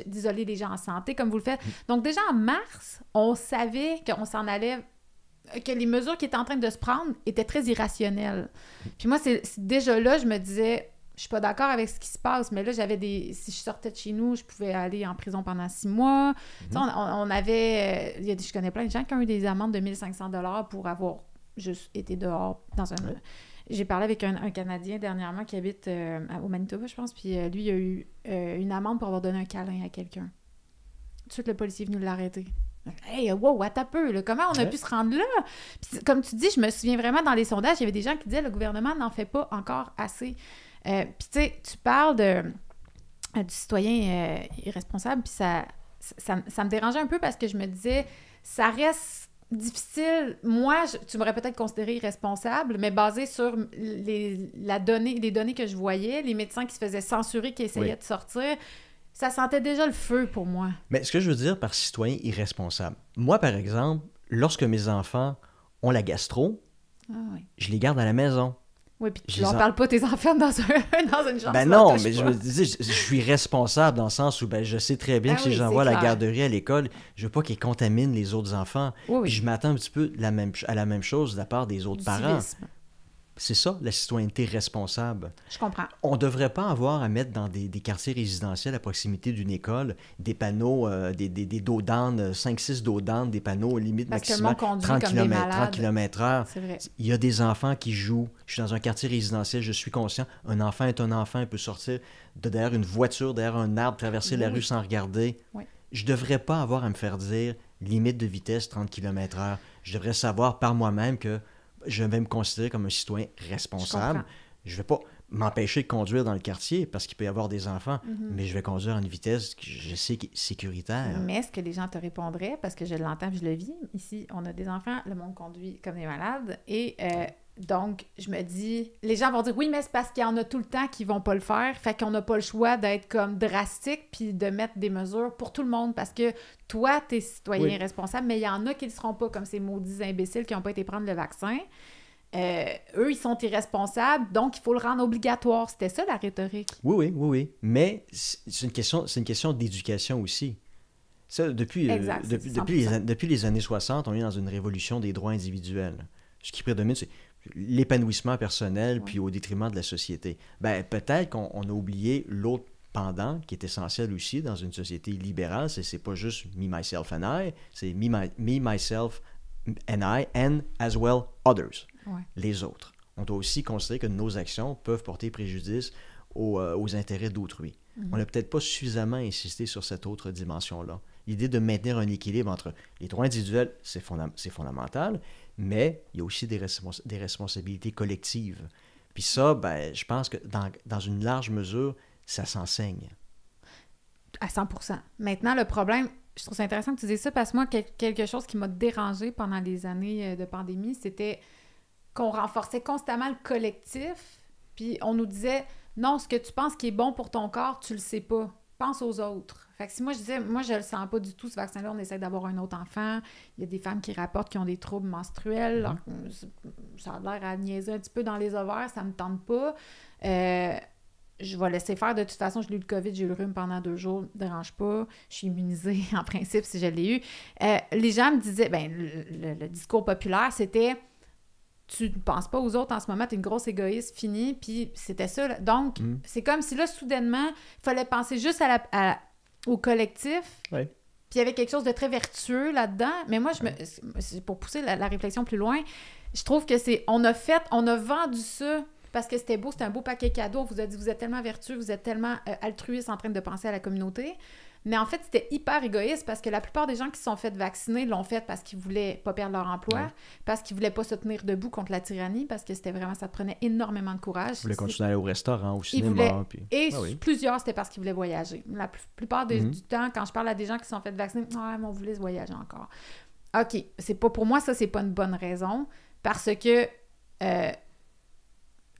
d'isoler les gens en santé comme vous le faites. Donc déjà en mars, on savait qu'on s'en allait, que les mesures qui étaient en train de se prendre étaient très irrationnelles. Puis moi, c'est déjà là, je me disais, je suis pas d'accord avec ce qui se passe, mais là, si je sortais de chez nous, je pouvais aller en prison pendant 6 mois. Tu sais, on avait, je connais plein de gens qui ont eu des amendes de 1 500 $ pour avoir juste été dehors dans un... J'ai parlé avec un Canadien dernièrement qui habite au Manitoba, je pense, puis lui, il a eu une amende pour avoir donné un câlin à quelqu'un. Tout de suite, le policier est venu l'arrêter. Hey, wow, attends un peu, là, comment on a pu se rendre là? Puis, comme tu dis, je me souviens vraiment, dans les sondages, il y avait des gens qui disaient le gouvernement n'en fait pas encore assez. Puis, tu sais, tu parles du citoyen irresponsable, puis ça me dérangeait un peu parce que je me disais, ça reste difficile. Moi, tu m'aurais peut-être considéré irresponsable, mais basé sur les données que je voyais, les médecins qui se faisaient censurer, qui essayaient de sortir, ça sentait déjà le feu pour moi. Mais ce que je veux dire par citoyen irresponsable, moi, par exemple, lorsque mes enfants ont la gastro, je les garde à la maison. Oui, puis tu leur parles pas tes enfants dans une chambre. Ben non, mais je me disais, je suis responsable dans le sens où je sais très bien que si j'envoie à la garderie à l'école, je veux pas qu'ils contaminent les autres enfants. Puis je m'attends un petit peu à la même chose de la part des autres parents. C'est ça, la citoyenneté responsable. Je comprends. On ne devrait pas avoir à mettre dans des quartiers résidentiels à proximité d'une école des panneaux, des dos d'âne, 5-6 dos d'âne, des panneaux limite maximum 30 km/h. C'est vrai. Il y a des enfants qui jouent. Je suis dans un quartier résidentiel, je suis conscient. Un enfant est un enfant, il peut sortir derrière une voiture, derrière un arbre, traverser la rue sans regarder. Oui. Je ne devrais pas avoir à me faire dire limite de vitesse 30 km/h. Je devrais savoir par moi-même que je vais me considérer comme un citoyen responsable. Je ne vais pas m'empêcher de conduire dans le quartier parce qu'il peut y avoir des enfants, mais je vais conduire à une vitesse que je sais qui est sécuritaire. Mais est-ce que les gens te répondraient, parce que je l'entends, je le vis, ici, on a des enfants, le monde conduit comme des malades, et donc, je me dis, les gens vont dire, oui, mais c'est parce qu'il y en a tout le temps qui vont pas le faire, fait qu'on n'a pas le choix d'être comme drastique puis de mettre des mesures pour tout le monde, parce que toi, t'es citoyen responsable, mais il y en a qui ne le seront pas, comme ces maudits imbéciles qui n'ont pas été prendre le vaccin. Eux, ils sont irresponsables, donc il faut le rendre obligatoire. C'était ça, la rhétorique. Oui. Mais c'est une question d'éducation aussi. Ça, depuis les années 60, on est dans une révolution des droits individuels. Ce qui prédomine, c'est l'épanouissement personnel, puis au détriment de la société. Peut-être qu'on a oublié l'autre pendant, qui est essentiel aussi dans une société libérale, c'est pas juste me, myself and I, c'est me, myself and I, and as well others, les autres. On doit aussi considérer que nos actions peuvent porter préjudice aux intérêts d'autrui. On n'a peut-être pas suffisamment insisté sur cette autre dimension-là. L'idée de maintenir un équilibre entre les droits individuels, c'est fondamental, mais il y a aussi des responsabilités collectives. Puis ça, je pense que dans une large mesure, ça s'enseigne. À 100%. Maintenant, le problème, je trouve ça intéressant que tu dises ça, parce que moi, quelque chose qui m'a dérangée pendant les années de pandémie, c'était qu'on renforçait constamment le collectif, puis on nous disait, non, ce que tu penses qui est bon pour ton corps, tu le sais pas. Pense aux autres. Fait que si moi je disais, moi je le sens pas du tout, ce vaccin-là, on essaie d'avoir un autre enfant, il y a des femmes qui rapportent qui ont des troubles menstruels, ça a l'air à niaiser un petit peu dans les ovaires, ça me tente pas. je vais laisser faire. De toute façon, j'ai eu le COVID, j'ai eu le rhume pendant 2 jours, ne me dérange pas. Je suis immunisée, en principe, si je l'ai eu. Les gens me disaient, le discours populaire, c'était « Tu ne penses pas aux autres en ce moment, tu es une grosse égoïste, fini. » Puis c'était ça. Là. Donc, c'est comme si là, soudainement, il fallait penser juste au collectif. Oui. Puis il y avait quelque chose de très vertueux là-dedans. Mais moi, pour pousser la réflexion plus loin, je trouve que on a vendu ça parce que c'était beau, c'était un beau paquet cadeau. On vous a dit, vous êtes tellement vertueux, vous êtes tellement altruiste en train de penser à la communauté. Mais en fait, c'était hyper égoïste parce que la plupart des gens qui se sont fait vacciner l'ont fait parce qu'ils voulaient pas perdre leur emploi, parce qu'ils voulaient pas se tenir debout contre la tyrannie, parce que c'était vraiment, ça te prenait énormément de courage. Ils voulaient continuer à aller au restaurant, au cinéma. Plusieurs, c'était parce qu'ils voulaient voyager. La plupart du temps, quand je parle à des gens qui se sont fait vacciner, mais on voulait voyager encore. OK, pour moi, ça, c'est pas une bonne raison parce que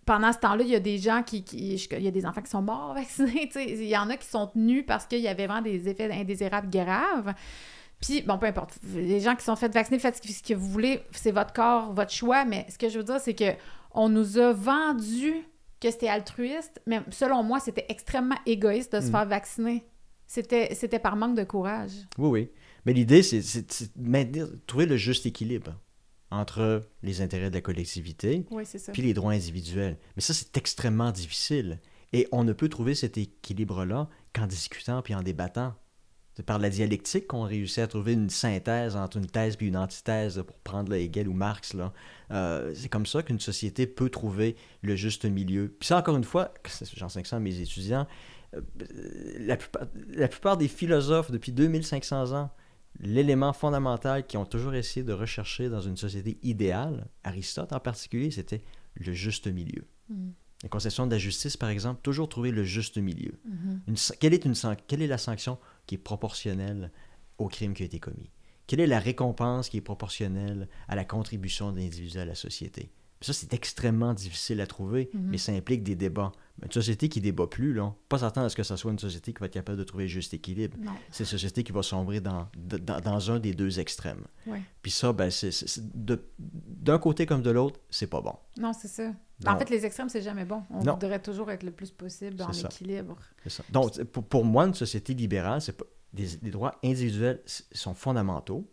pendant ce temps-là, il y a des gens il y a des enfants qui sont morts vaccinés, il y en a qui sont tenus parce qu'il y avait vraiment des effets indésirables graves. Puis, bon, peu importe, les gens qui sont fait vacciner, faites ce que vous voulez, c'est votre corps, votre choix, mais ce que je veux dire, c'est que on nous a vendu que c'était altruiste, mais selon moi, c'était extrêmement égoïste de se faire vacciner. C'était par manque de courage. Oui. Mais l'idée, c'est de trouver le juste équilibre entre les intérêts de la collectivité puis les droits individuels. Mais ça, c'est extrêmement difficile. Et on ne peut trouver cet équilibre-là qu'en discutant puis en débattant. C'est par la dialectique qu'on réussit à trouver une synthèse entre une thèse puis une antithèse, pour prendre Hegel ou Marx. Là. C'est comme ça qu'une société peut trouver le juste milieu. Puis ça, encore une fois, j'enseigne ça à mes étudiants, la plupart des philosophes depuis 2500 ans, l'élément fondamental qu'ils ont toujours essayé de rechercher dans une société idéale, Aristote en particulier, c'était le juste milieu. La conception de la justice, par exemple, toujours trouver le juste milieu. Quelle est la sanction qui est proportionnelle au crime qui a été commis? Quelle est la récompense qui est proportionnelle à la contribution de l'individu à la société? Ça, c'est extrêmement difficile à trouver, mais ça implique des débats. Une société qui ne débat plus, là, pas s'attendre à ce que ce soit une société qui va être capable de trouver le juste équilibre. Non. C'est une société qui va sombrer dans un des deux extrêmes. Ouais. Puis ça, d'un côté comme de l'autre, c'est pas bon. Non, c'est ça. En fait, les extrêmes, c'est jamais bon. On voudrait toujours être le plus possible dans l'équilibre. C'est ça. Donc, pour moi, une société libérale, les droits individuels sont fondamentaux.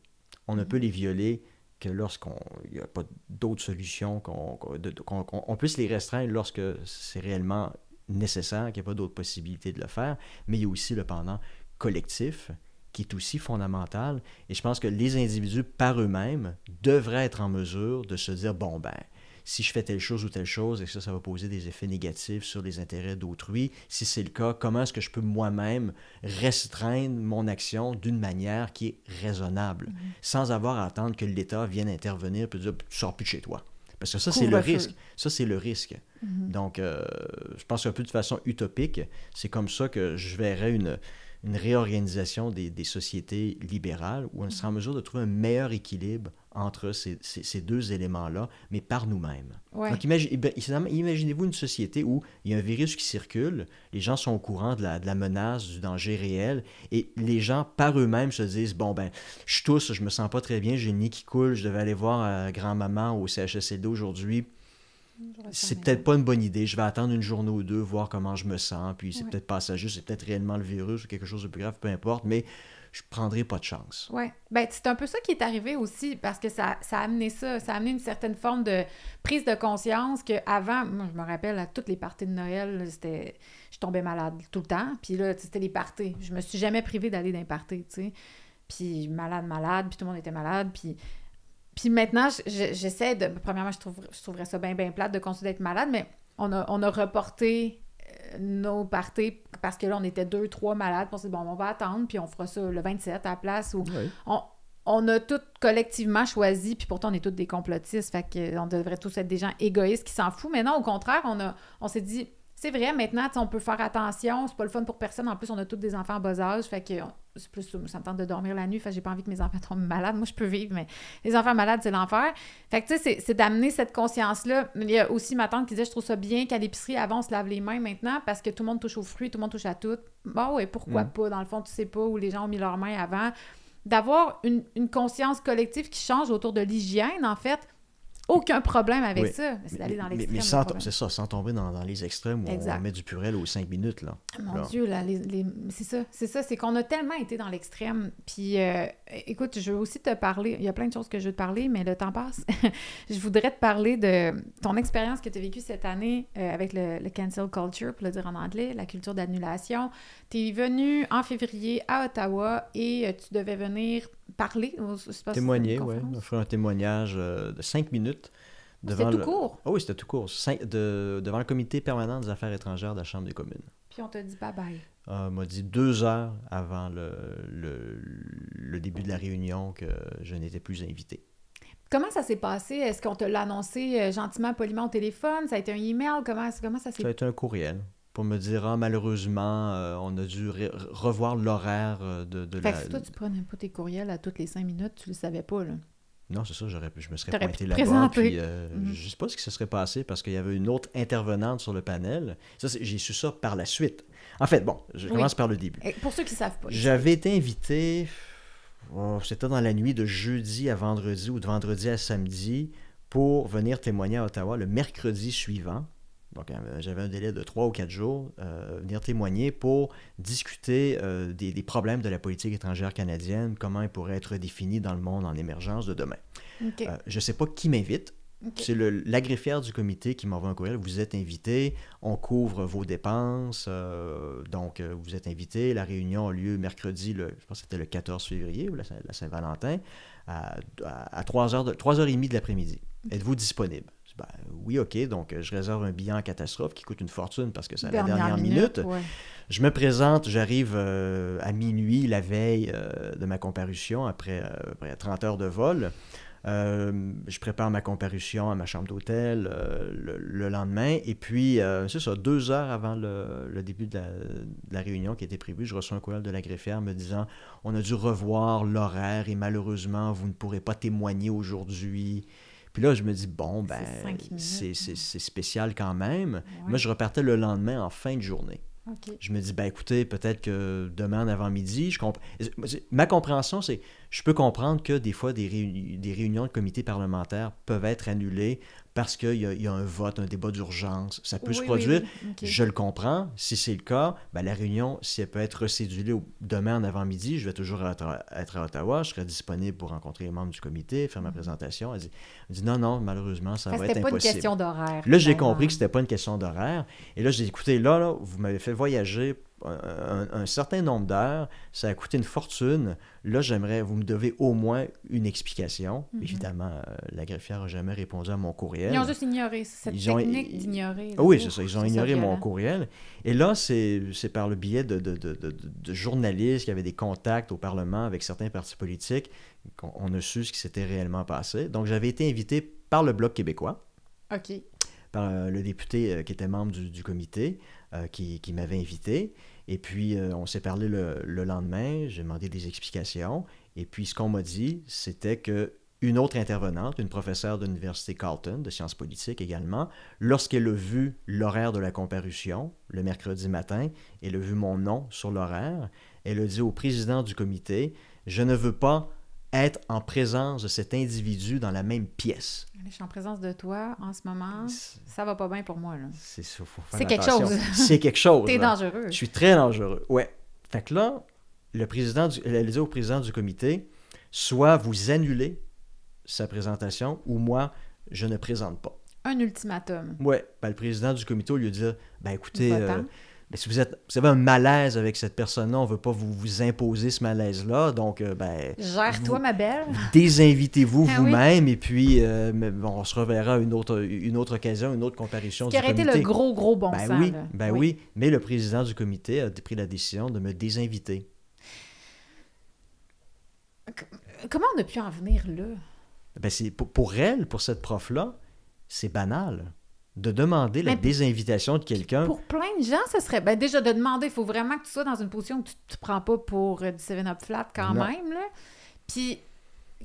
On ne peut les violer que lorsqu'il n'y a pas d'autres solutions, qu'on puisse les restreindre lorsque c'est réellement nécessaire, qu'il n'y a pas d'autres possibilités de le faire. Mais il y a aussi le pendant collectif qui est aussi fondamental. Et je pense que les individus, par eux-mêmes, devraient être en mesure de se dire, si je fais telle chose ou telle chose, et que ça va poser des effets négatifs sur les intérêts d'autrui, si c'est le cas, comment est-ce que je peux moi-même restreindre mon action d'une manière qui est raisonnable, sans avoir à attendre que l'État vienne intervenir et dire « tu sors plus de chez toi ». Parce que ça, c'est le risque. Ça, c'est le risque. Donc, je pense qu'un peu de façon utopique, c'est comme ça que je verrais une réorganisation des sociétés libérales où on sera en mesure de trouver un meilleur équilibre entre ces deux éléments-là, mais par nous-mêmes. Ouais. Donc, imaginez-vous une société où il y a un virus qui circule, les gens sont au courant de la menace, du danger réel, et les gens, par eux-mêmes, se disent, je tousse, je me sens pas très bien, j'ai le nez qui coule, je devais aller voir grand-maman au CHSLD aujourd'hui. C'est peut-être pas une bonne idée. Je vais attendre une journée ou deux, voir comment je me sens, puis c'est peut-être passager, c'est peut-être réellement le virus ou quelque chose de plus grave, peu importe, mais je prendrai pas de chance. Oui. C'est un peu ça qui est arrivé aussi, parce que ça a amené ça. Ça a amené une certaine forme de prise de conscience qu'avant, moi, je me rappelle, à toutes les parties de Noël, je tombais malade tout le temps, puis là, c'était les parties. Je me suis jamais privée d'aller dans les parties, tu sais. Puis malade, puis tout le monde était malade, Puis maintenant, j'essaie de... Premièrement, je trouverais ça bien plate de continuer d'être malade, mais on a reporté nos parties parce que là, on était 2-3 malades. Puis on s'est dit, on va attendre, puis on fera ça le 27 à la place. On a tous collectivement choisi, puis pourtant, on est tous des complotistes, fait qu'on devrait tous être des gens égoïstes qui s'en foutent. Mais non, au contraire, on s'est dit... C'est vrai, maintenant, on peut faire attention, c'est pas le fun pour personne. En plus, on a tous des enfants en bas âge, fait que c'est plus ça me tente de dormir la nuit, fait que j'ai pas envie que mes enfants tombent malades. Moi, je peux vivre, mais les enfants malades, c'est l'enfer. Fait que, tu sais, c'est d'amener cette conscience-là. Il y a aussi ma tante qui disait, je trouve ça bien qu'à l'épicerie, avant, on se lave les mains maintenant, parce que tout le monde touche aux fruits, tout le monde touche à tout. Pourquoi pas? Dans le fond, tu sais pas où les gens ont mis leurs mains avant. D'avoir une conscience collective qui change autour de l'hygiène, en fait, aucun problème avec Oui. ça. C'est d'aller dans l'extrême. Mais le sans, problème. c'est ça, sans tomber dans les extrêmes où Exact. on met du purel aux 5 minutes. Là. Mon Là. Dieu, là, c'est ça, c'est qu'on a tellement été dans l'extrême. Puis, écoute, je veux aussi te parler, il y a plein de choses que je veux te parler, mais le temps passe. Je voudrais te parler de ton expérience que tu as vécue cette année avec le cancel culture, pour le dire en anglais, la culture d'annulation. Tu es venu en février à Ottawa et tu devais venir parler. Témoigner, oui. Offrir un témoignage de 5 minutes. C'était tout court. Oh oui, c'était tout court. Devant le comité permanent des affaires étrangères de la Chambre des communes. Puis on t'a dit bye-bye. On m'a dit 2 heures avant le début de la réunion que je n'étais plus invité. Comment ça s'est passé? Est-ce qu'on te l'a annoncé gentiment, poliment au téléphone? Ça a été un email? Comment ça s'est... Ça a été un courriel pour me dire, malheureusement, on a dû revoir l'horaire de Fait que si toi, tu prenais pas tes courriels à toutes les 5 minutes, tu le savais pas, là. Non, c'est ça, je me serais T'aurais pointé pu te là-bas, présenter. puis je sais pas ce qui se serait passé parce qu'il y avait une autre intervenante sur le panel. Ça, j'ai su ça par la suite. En fait, bon, je commence par le début. Et pour ceux qui savent pas. J'avais été invité, c'était dans la nuit de jeudi à vendredi ou de vendredi à samedi pour venir témoigner à Ottawa le mercredi suivant. Donc, j'avais un délai de 3 ou 4 jours, venir témoigner pour discuter des problèmes de la politique étrangère canadienne, comment elle pourrait être définie dans le monde en émergence de demain. Okay. Je ne sais pas qui m'invite. Okay. C'est la greffière du comité qui m'envoie un courriel. Vous êtes invité, on couvre vos dépenses, donc vous êtes invité. La réunion a lieu mercredi, je pense que c'était le 14 février, ou la Saint-Valentin, à 3h30 de l'après-midi. Okay. Êtes-vous disponible? Ben, oui, OK. Donc, je réserve un billet en catastrophe qui coûte une fortune parce que c'est à la dernière minute. Ouais. Je me présente, j'arrive à minuit la veille de ma comparution après 30 heures de vol. Je prépare ma comparution à ma chambre d'hôtel le lendemain. Et puis, c'est ça, 2 heures avant le début de la réunion qui était prévue, je reçois un courriel de la greffière me disant « On a dû revoir l'horaire et malheureusement, vous ne pourrez pas témoigner aujourd'hui. » Puis là, je me dis, bon, ben, c'est spécial quand même. Ouais. Moi, je repartais le lendemain en fin de journée. Okay. Je me dis, ben écoutez, peut-être que demain en avant-midi, ma compréhension, c'est je peux comprendre que des fois, des réunions de comité parlementaire peuvent être annulées parce qu'il y a un vote, un débat d'urgence. Ça peut se produire. Oui. Okay. Je le comprends. Si c'est le cas, ben, la réunion, si elle peut être recédulée demain en avant-midi, je vais toujours être à Ottawa. Je serai disponible pour rencontrer les membres du comité, faire ma présentation. Elle dit non, malheureusement, ça va être impossible. C'était pas une question d'horaire. Là, j'ai compris que c'était pas une question d'horaire. Et là, j'ai dit, écoutez, là, vous m'avez fait voyager un certain nombre d'heures, ça a coûté une fortune. Là, vous me devez au moins une explication. Mm-hmm. Évidemment, la greffière n'a jamais répondu à mon courriel. Ils ont juste ignoré cette technique d'ignorer. Oui, c'est ça. Ils ont ignoré mon courriel. Et là, c'est par le biais de journalistes qui avaient des contacts au Parlement avec certains partis politiques qu'on a su ce qui s'était réellement passé. Donc, j'avais été invité par le Bloc québécois. OK. Par le député qui était membre du comité, qui m'avait invité. Et puis, on s'est parlé le lendemain, j'ai demandé des explications. Et puis, ce qu'on m'a dit, c'était qu'une autre intervenante, une professeure de l'Université Carleton, de sciences politiques également, lorsqu'elle a vu l'horaire de la comparution, le mercredi matin, elle a vu mon nom sur l'horaire, elle a dit au président du comité, « Je ne veux pas être en présence de cet individu dans la même pièce. » Je suis en présence de toi en ce moment. Ça va pas bien pour moi, là. C'est ça, faut C'est faire quelque attention. chose. C'est quelque chose. T'es dangereux. Je suis très dangereux. Ouais. Fait que là, elle dit au président du comité, soit vous annulez sa présentation ou moi, je ne présente pas. Un ultimatum. Ouais. Ben, le président du comité, au lieu de dire, ben écoutez, si vous avez un malaise avec cette personne-là, on ne veut pas vous imposer ce malaise-là. Donc, gère-toi, ma belle. Désinvitez-vous vous-même et puis on se reverra une autre occasion, une autre comparution du comité. Ce qui aurait été le gros bon sens. Oui, oui. Mais le président du comité a pris la décision de me désinviter. Comment on a pu en venir là? Ben, pour elle, pour cette prof-là, c'est banal. De demander la désinvitation de quelqu'un. Pour plein de gens, ce serait... Ben déjà, de demander, il faut vraiment que tu sois dans une position que tu ne te prends pas pour du 7-Up flat quand même. Là. Puis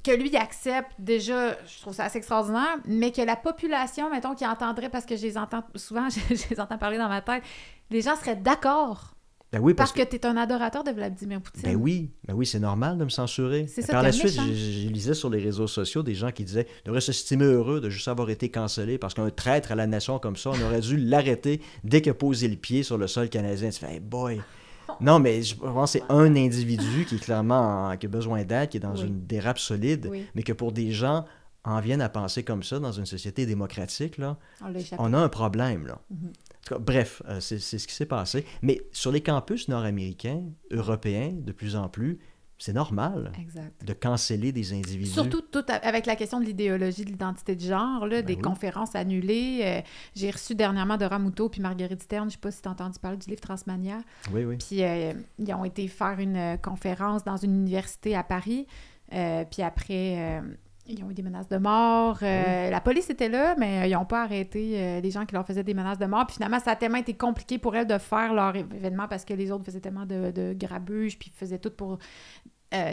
que lui accepte, déjà, je trouve ça assez extraordinaire, mais que la population, mettons, qui entendrait, parce que je les entends souvent, je les entends parler dans ma tête, les gens seraient d'accord Ben oui, parce que tu es un adorateur de Vladimir Poutine. Ben oui, c'est normal de me censurer. C'est ça, par t'es la suite, méchant. je lisais sur les réseaux sociaux des gens qui disaient « On devrait s'estimer heureux de juste avoir été cancellé parce qu'un traître à la nation comme ça, on aurait dû l'arrêter dès qu'il a posé le pied sur le sol canadien. » Tu fais hey boy! Non, mais je pense que c'est un individu qui est clairement qui a besoin d'aide, qui est dans une dérape solide, mais que pour des gens en viennent à penser comme ça dans une société démocratique, là, on a un problème, là. Bref, c'est ce qui s'est passé. Mais sur les campus nord-américains, européens, de plus en plus, c'est normal de canceller des individus. Surtout tout avec la question de l'idéologie de l'identité de genre, là, des conférences annulées. J'ai reçu dernièrement Dora Muto puis Marguerite Stern, je ne sais pas si tu as entendu parler du livre Transmania. Oui. Puis ils ont été faire une conférence dans une université à Paris. Puis après... ils ont eu des menaces de mort. La police était là, mais ils n'ont pas arrêté les gens qui leur faisaient des menaces de mort. Puis finalement, ça a tellement été compliqué pour elles de faire leur événement parce que les autres faisaient tellement de grabuge, puis faisaient tout pour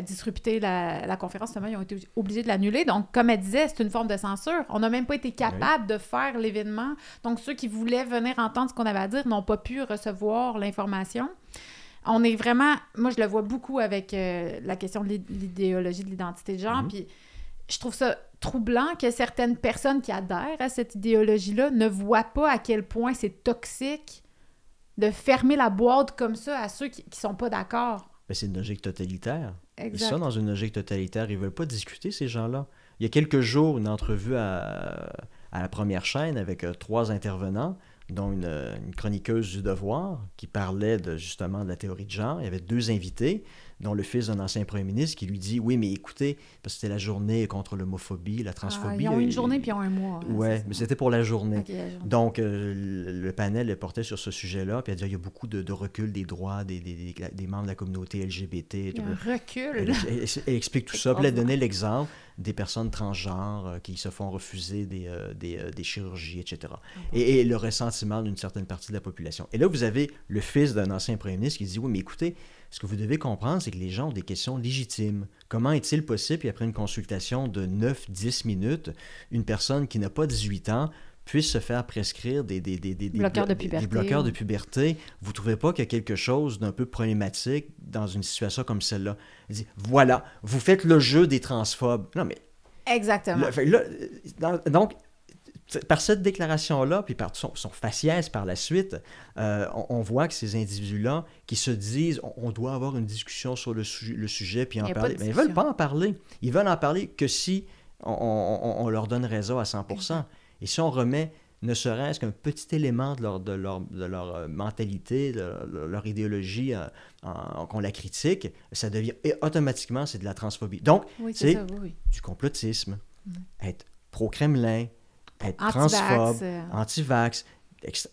disrupter la conférence. Finalement, ils ont été obligés de l'annuler. Donc, comme elle disait, c'est une forme de censure. On n'a même pas été capable de faire l'événement. Donc, ceux qui voulaient venir entendre ce qu'on avait à dire n'ont pas pu recevoir l'information. On est vraiment... Moi, je le vois beaucoup avec la question de l'idéologie de l'identité de genre, puis je trouve ça troublant que certaines personnes qui adhèrent à cette idéologie-là ne voient pas à quel point c'est toxique de fermer la boîte comme ça à ceux qui ne sont pas d'accord. Ben, c'est une logique totalitaire. Exact. Et ça, dans une logique totalitaire, ils ne veulent pas discuter, ces gens-là. Il y a quelques jours, une entrevue à la première chaîne avec 3 intervenants, dont une chroniqueuse du Devoir qui parlait justement de la théorie de genre. Il y avait 2 invités, dont le fils d'un ancien premier ministre qui lui dit « Oui, mais écoutez, parce que c'était la journée contre l'homophobie, la transphobie. » Ils ont une journée puis ils ont un mois. Oui, mais c'était pour la journée. Okay, la journée. Donc, le panel portait sur ce sujet-là, puis elle dit « Il y a beaucoup de recul des droits des membres de la communauté LGBT. » Il y a un recul. Elle explique tout ça, puis elle donnait l'exemple des personnes transgenres qui se font refuser des chirurgies, etc. Et le ressentiment d'une certaine partie de la population. Et là, vous avez le fils d'un ancien premier ministre qui dit « Oui, mais écoutez, ce que vous devez comprendre, c'est que les gens ont des questions légitimes. Comment est-il possible, puis après une consultation de 9-10 minutes, une personne qui n'a pas 18 ans puisse se faire prescrire des bloqueurs de puberté. Des bloqueurs de puberté? Vous ne trouvez pas qu'il y a quelque chose d'un peu problématique dans une situation comme celle-là? » Elle dit, voilà, vous faites le jeu des transphobes. Non, mais... Exactement. Donc, par cette déclaration-là, puis par son faciès par la suite, on voit que ces individus-là qui se disent on doit avoir une discussion sur le sujet puis en parler, mais ils ne veulent pas en parler. Ils veulent en parler que si on leur donne raison à 100%. Et si on remet ne serait-ce qu'un petit élément de leur mentalité, de leur idéologie, qu'on la critique, ça devient automatiquement, c'est de la transphobie. Donc, c'est du complotisme, être pro-Kremlin, être transphobe, anti-vax,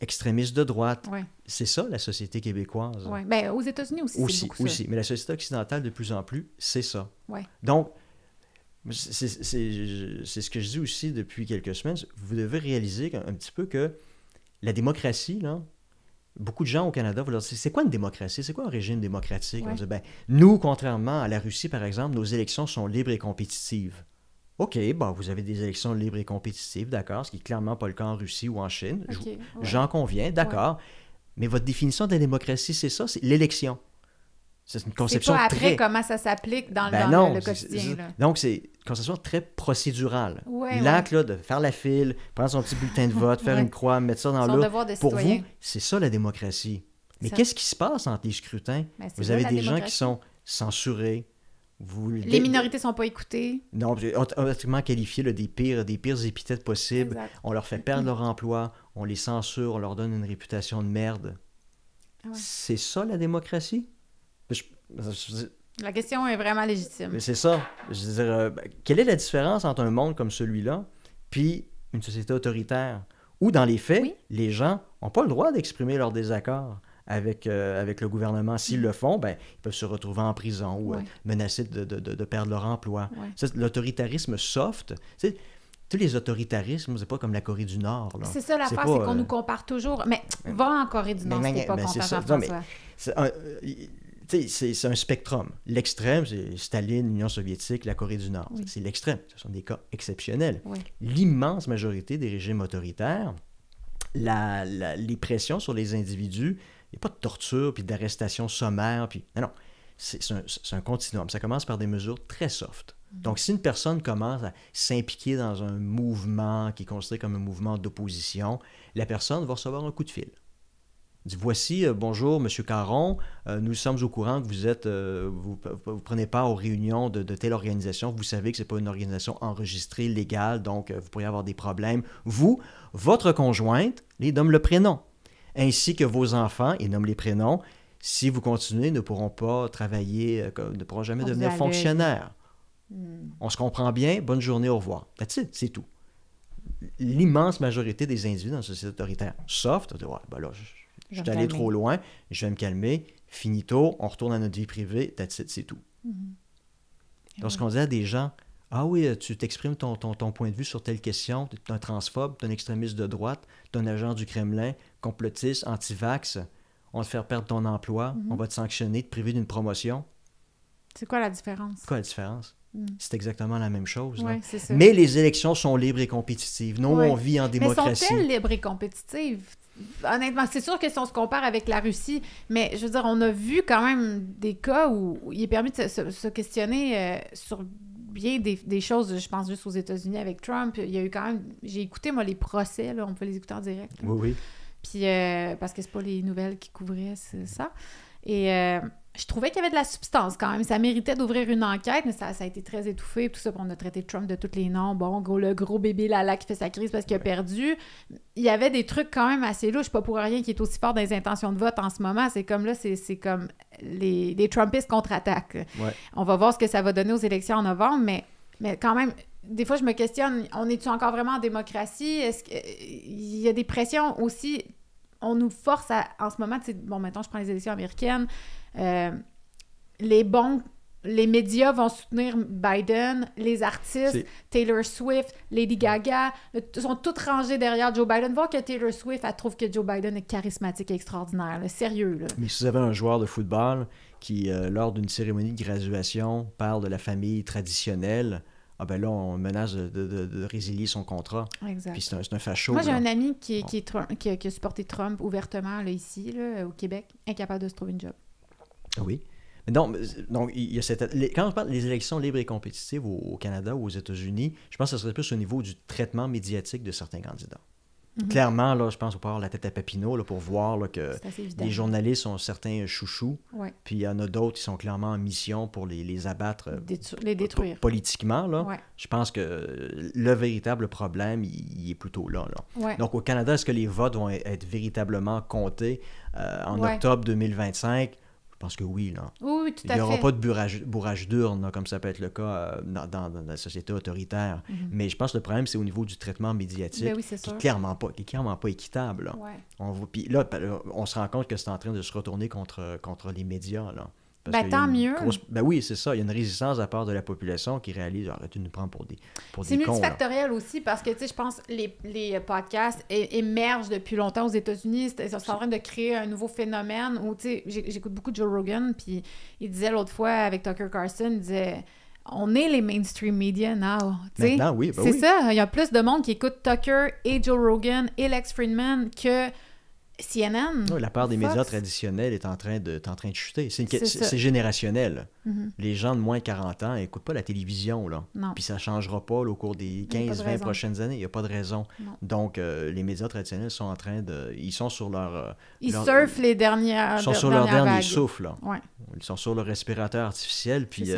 extrémiste de droite. Ouais. C'est ça, la société québécoise. Ouais. Ben, aux États-Unis aussi, c'est beaucoup ça. Aussi, mais la société occidentale, de plus en plus, c'est ça. Ouais. Donc, c'est ce que je dis aussi depuis quelques semaines. Vous devez réaliser un petit peu que la démocratie, là, beaucoup de gens au Canada vont leur dire, c'est quoi une démocratie? C'est quoi un régime démocratique? On dit, nous, contrairement à la Russie, par exemple, nos élections sont libres et compétitives. OK, vous avez des élections libres et compétitives, d'accord, ce qui n'est clairement pas le cas en Russie ou en Chine. J'en conviens, d'accord. Mais votre définition de la démocratie, c'est ça, c'est l'élection. C'est une conception très... C'est pas après comment ça s'applique dans le quotidien. Là. Donc, c'est une conception très procédurale. L'acte là, de faire la file, prendre son petit bulletin de vote, faire une croix, mettre ça dans l'autre. Pour vous, c'est ça la démocratie. Mais qu'est-ce qui se passe entre les scrutins? Vous avez des gens qui sont censurés. Les minorités ne sont pas écoutées. Non, automatiquement qualifiés des pires épithètes possibles. Exact. On leur fait perdre leur emploi, on les censure, on leur donne une réputation de merde. C'est ça la démocratie? La question est vraiment légitime. C'est ça. Je veux dire, quelle est la différence entre un monde comme celui-là puis une société autoritaire où, dans les faits, les gens n'ont pas le droit d'exprimer leur désaccord avec le gouvernement. S'ils le font, ils peuvent se retrouver en prison ou menacés de perdre leur emploi. L'autoritarisme soft, tous les autoritarismes, c'est pas comme la Corée du Nord. Là. C'est ça l'affaire, c'est qu'on nous compare toujours. Mais va en Corée du Nord, c'est pas comparable à François. C'est un spectrum. L'extrême, c'est Staline, l'Union soviétique, la Corée du Nord. C'est l'extrême. Ce sont des cas exceptionnels. L'immense majorité des régimes autoritaires, les pressions sur les individus Il n'y a pas de torture, puis d'arrestation sommaire, puis... Non, c'est un continuum. Ça commence par des mesures très soft. Donc, si une personne commence à s'impliquer dans un mouvement qui est considéré comme un mouvement d'opposition, la personne va recevoir un coup de fil. Dit, voici, bonjour, M. Caron, nous sommes au courant que vous prenez part aux réunions de telle organisation. Vous savez que ce n'est pas une organisation enregistrée, légale, donc vous pourriez avoir des problèmes. Vous, votre conjointe, il nomme le prénom, ainsi que vos enfants, il nomme les prénoms. Si vous continuez, ne pourront pas travailler, ne pourront jamais devenir fonctionnaires. On se comprend bien, bonne journée, au revoir. C'est tout. L'immense majorité des individus dans la société autoritaire soft, ouais, ben là, je suis allé trop loin, je vais me calmer, finito, on retourne à notre vie privée, c'est tout. Lorsqu'on dit à des gens, ah oui, tu t'exprimes ton point de vue sur telle question, tu es un transphobe, tu es un extrémiste de droite, tu es un agent du Kremlin, complotiste, anti-vax, on va te faire perdre ton emploi, on va te sanctionner, te priver d'une promotion. C'est quoi la différence? Quoi la différence? C'est exactement la même chose. Ouais, c'est ça. Mais les élections sont libres et compétitives. Nous, on vit en démocratie. Mais sont-elles libres et compétitives? Honnêtement, c'est sûr que si on se compare avec la Russie, mais je veux dire, on a vu quand même des cas où il est permis de se questionner sur bien des choses. Je pense juste aux États-Unis avec Trump. Il y a eu quand même... J'ai écouté, moi, les procès, là, on peut les écouter en direct. Là. Oui. Puis, parce que c'est pas les nouvelles qui couvraient ça. Et je trouvais qu'il y avait de la substance quand même. Ça méritait d'ouvrir une enquête, mais ça a été très étouffé. Tout ça, on a traité Trump de tous les noms. Bon, le gros bébé Lala qui fait sa crise parce qu'il a perdu. Il y avait des trucs quand même assez louches. Pas pour rien qui est aussi fort dans les intentions de vote en ce moment. C'est comme là, c'est comme les Trumpistes contre-attaquent. Ouais. On va voir ce que ça va donner aux élections en novembre, mais quand même... Des fois, je me questionne, on est-tu encore vraiment en démocratie? Est-ce qu'il y a des pressions aussi? On nous force en ce moment, maintenant, je prends les élections américaines, les médias vont soutenir Biden, les artistes, Taylor Swift, Lady Gaga, sont toutes rangées derrière Joe Biden. Voir que Taylor Swift, elle trouve que Joe Biden est charismatique et extraordinaire, là, sérieux. Là. Mais si vous avez un joueur de football qui, lors d'une cérémonie de graduation, parle de la famille traditionnelle, ah ben là, on menace de résilier son contrat. Exact. Puis c'est un facho. Moi, j'ai un ami qui a supporté Trump ouvertement là, ici, là, au Québec, incapable de se trouver une job. Oui. Donc il y a quand on parle des élections libres et compétitives au Canada ou aux États-Unis, je pense que ce serait plus au niveau du traitement médiatique de certains candidats. Clairement, là, je pense qu'on peut avoir la tête à Papineau là, pour voir là, que les journalistes ont certains chouchous, puis il y en a d'autres qui sont clairement en mission pour les abattre, les détruire. Politiquement. Là. Ouais. Je pense que le véritable problème, il est plutôt là. Ouais. Donc, au Canada, est-ce que les votes vont être véritablement comptés en octobre 2025? Je pense que oui. Là. Oui, tout à fait. Il n'y aura pas de bourrage d'urne, là, comme ça peut être le cas dans la société autoritaire. Mais je pense que le problème, c'est au niveau du traitement médiatique, qui n'est clairement pas équitable. Là. Ouais. Puis là, on se rend compte que c'est en train de se retourner contre les médias. Là. Tant mieux. Oui, c'est ça. Il y a une résistance à part de la population qui réalise, arrêtez de nous prendre pour des cons. C'est multifactoriel aussi parce que, tu sais, je pense que les podcasts émergent depuis longtemps aux États-Unis. Ils sont en train de créer un nouveau phénomène où, tu sais, j'écoute beaucoup Joe Rogan, puis il disait l'autre fois avec Tucker Carlson, il disait... On est les mainstream media now. Maintenant, oui. C'est ça. Il y a plus de monde qui écoute Tucker et Joe Rogan et Lex Fridman que... CNN. Oui, la part des médias traditionnels est en train de chuter. C'est générationnel. Les gens de moins de 40 ans n'écoutent pas la télévision. Là. Puis ça ne changera pas là, au cours des 15-20 prochaines années. Il n'y a pas de raison. Non. Donc, les médias traditionnels sont en train de... Ils sont sur leur... Ils surfent les dernières Ils sont sur leur dernier vagues. souffle. Là. Ouais. Ils sont sur le respirateur artificiel. Puis...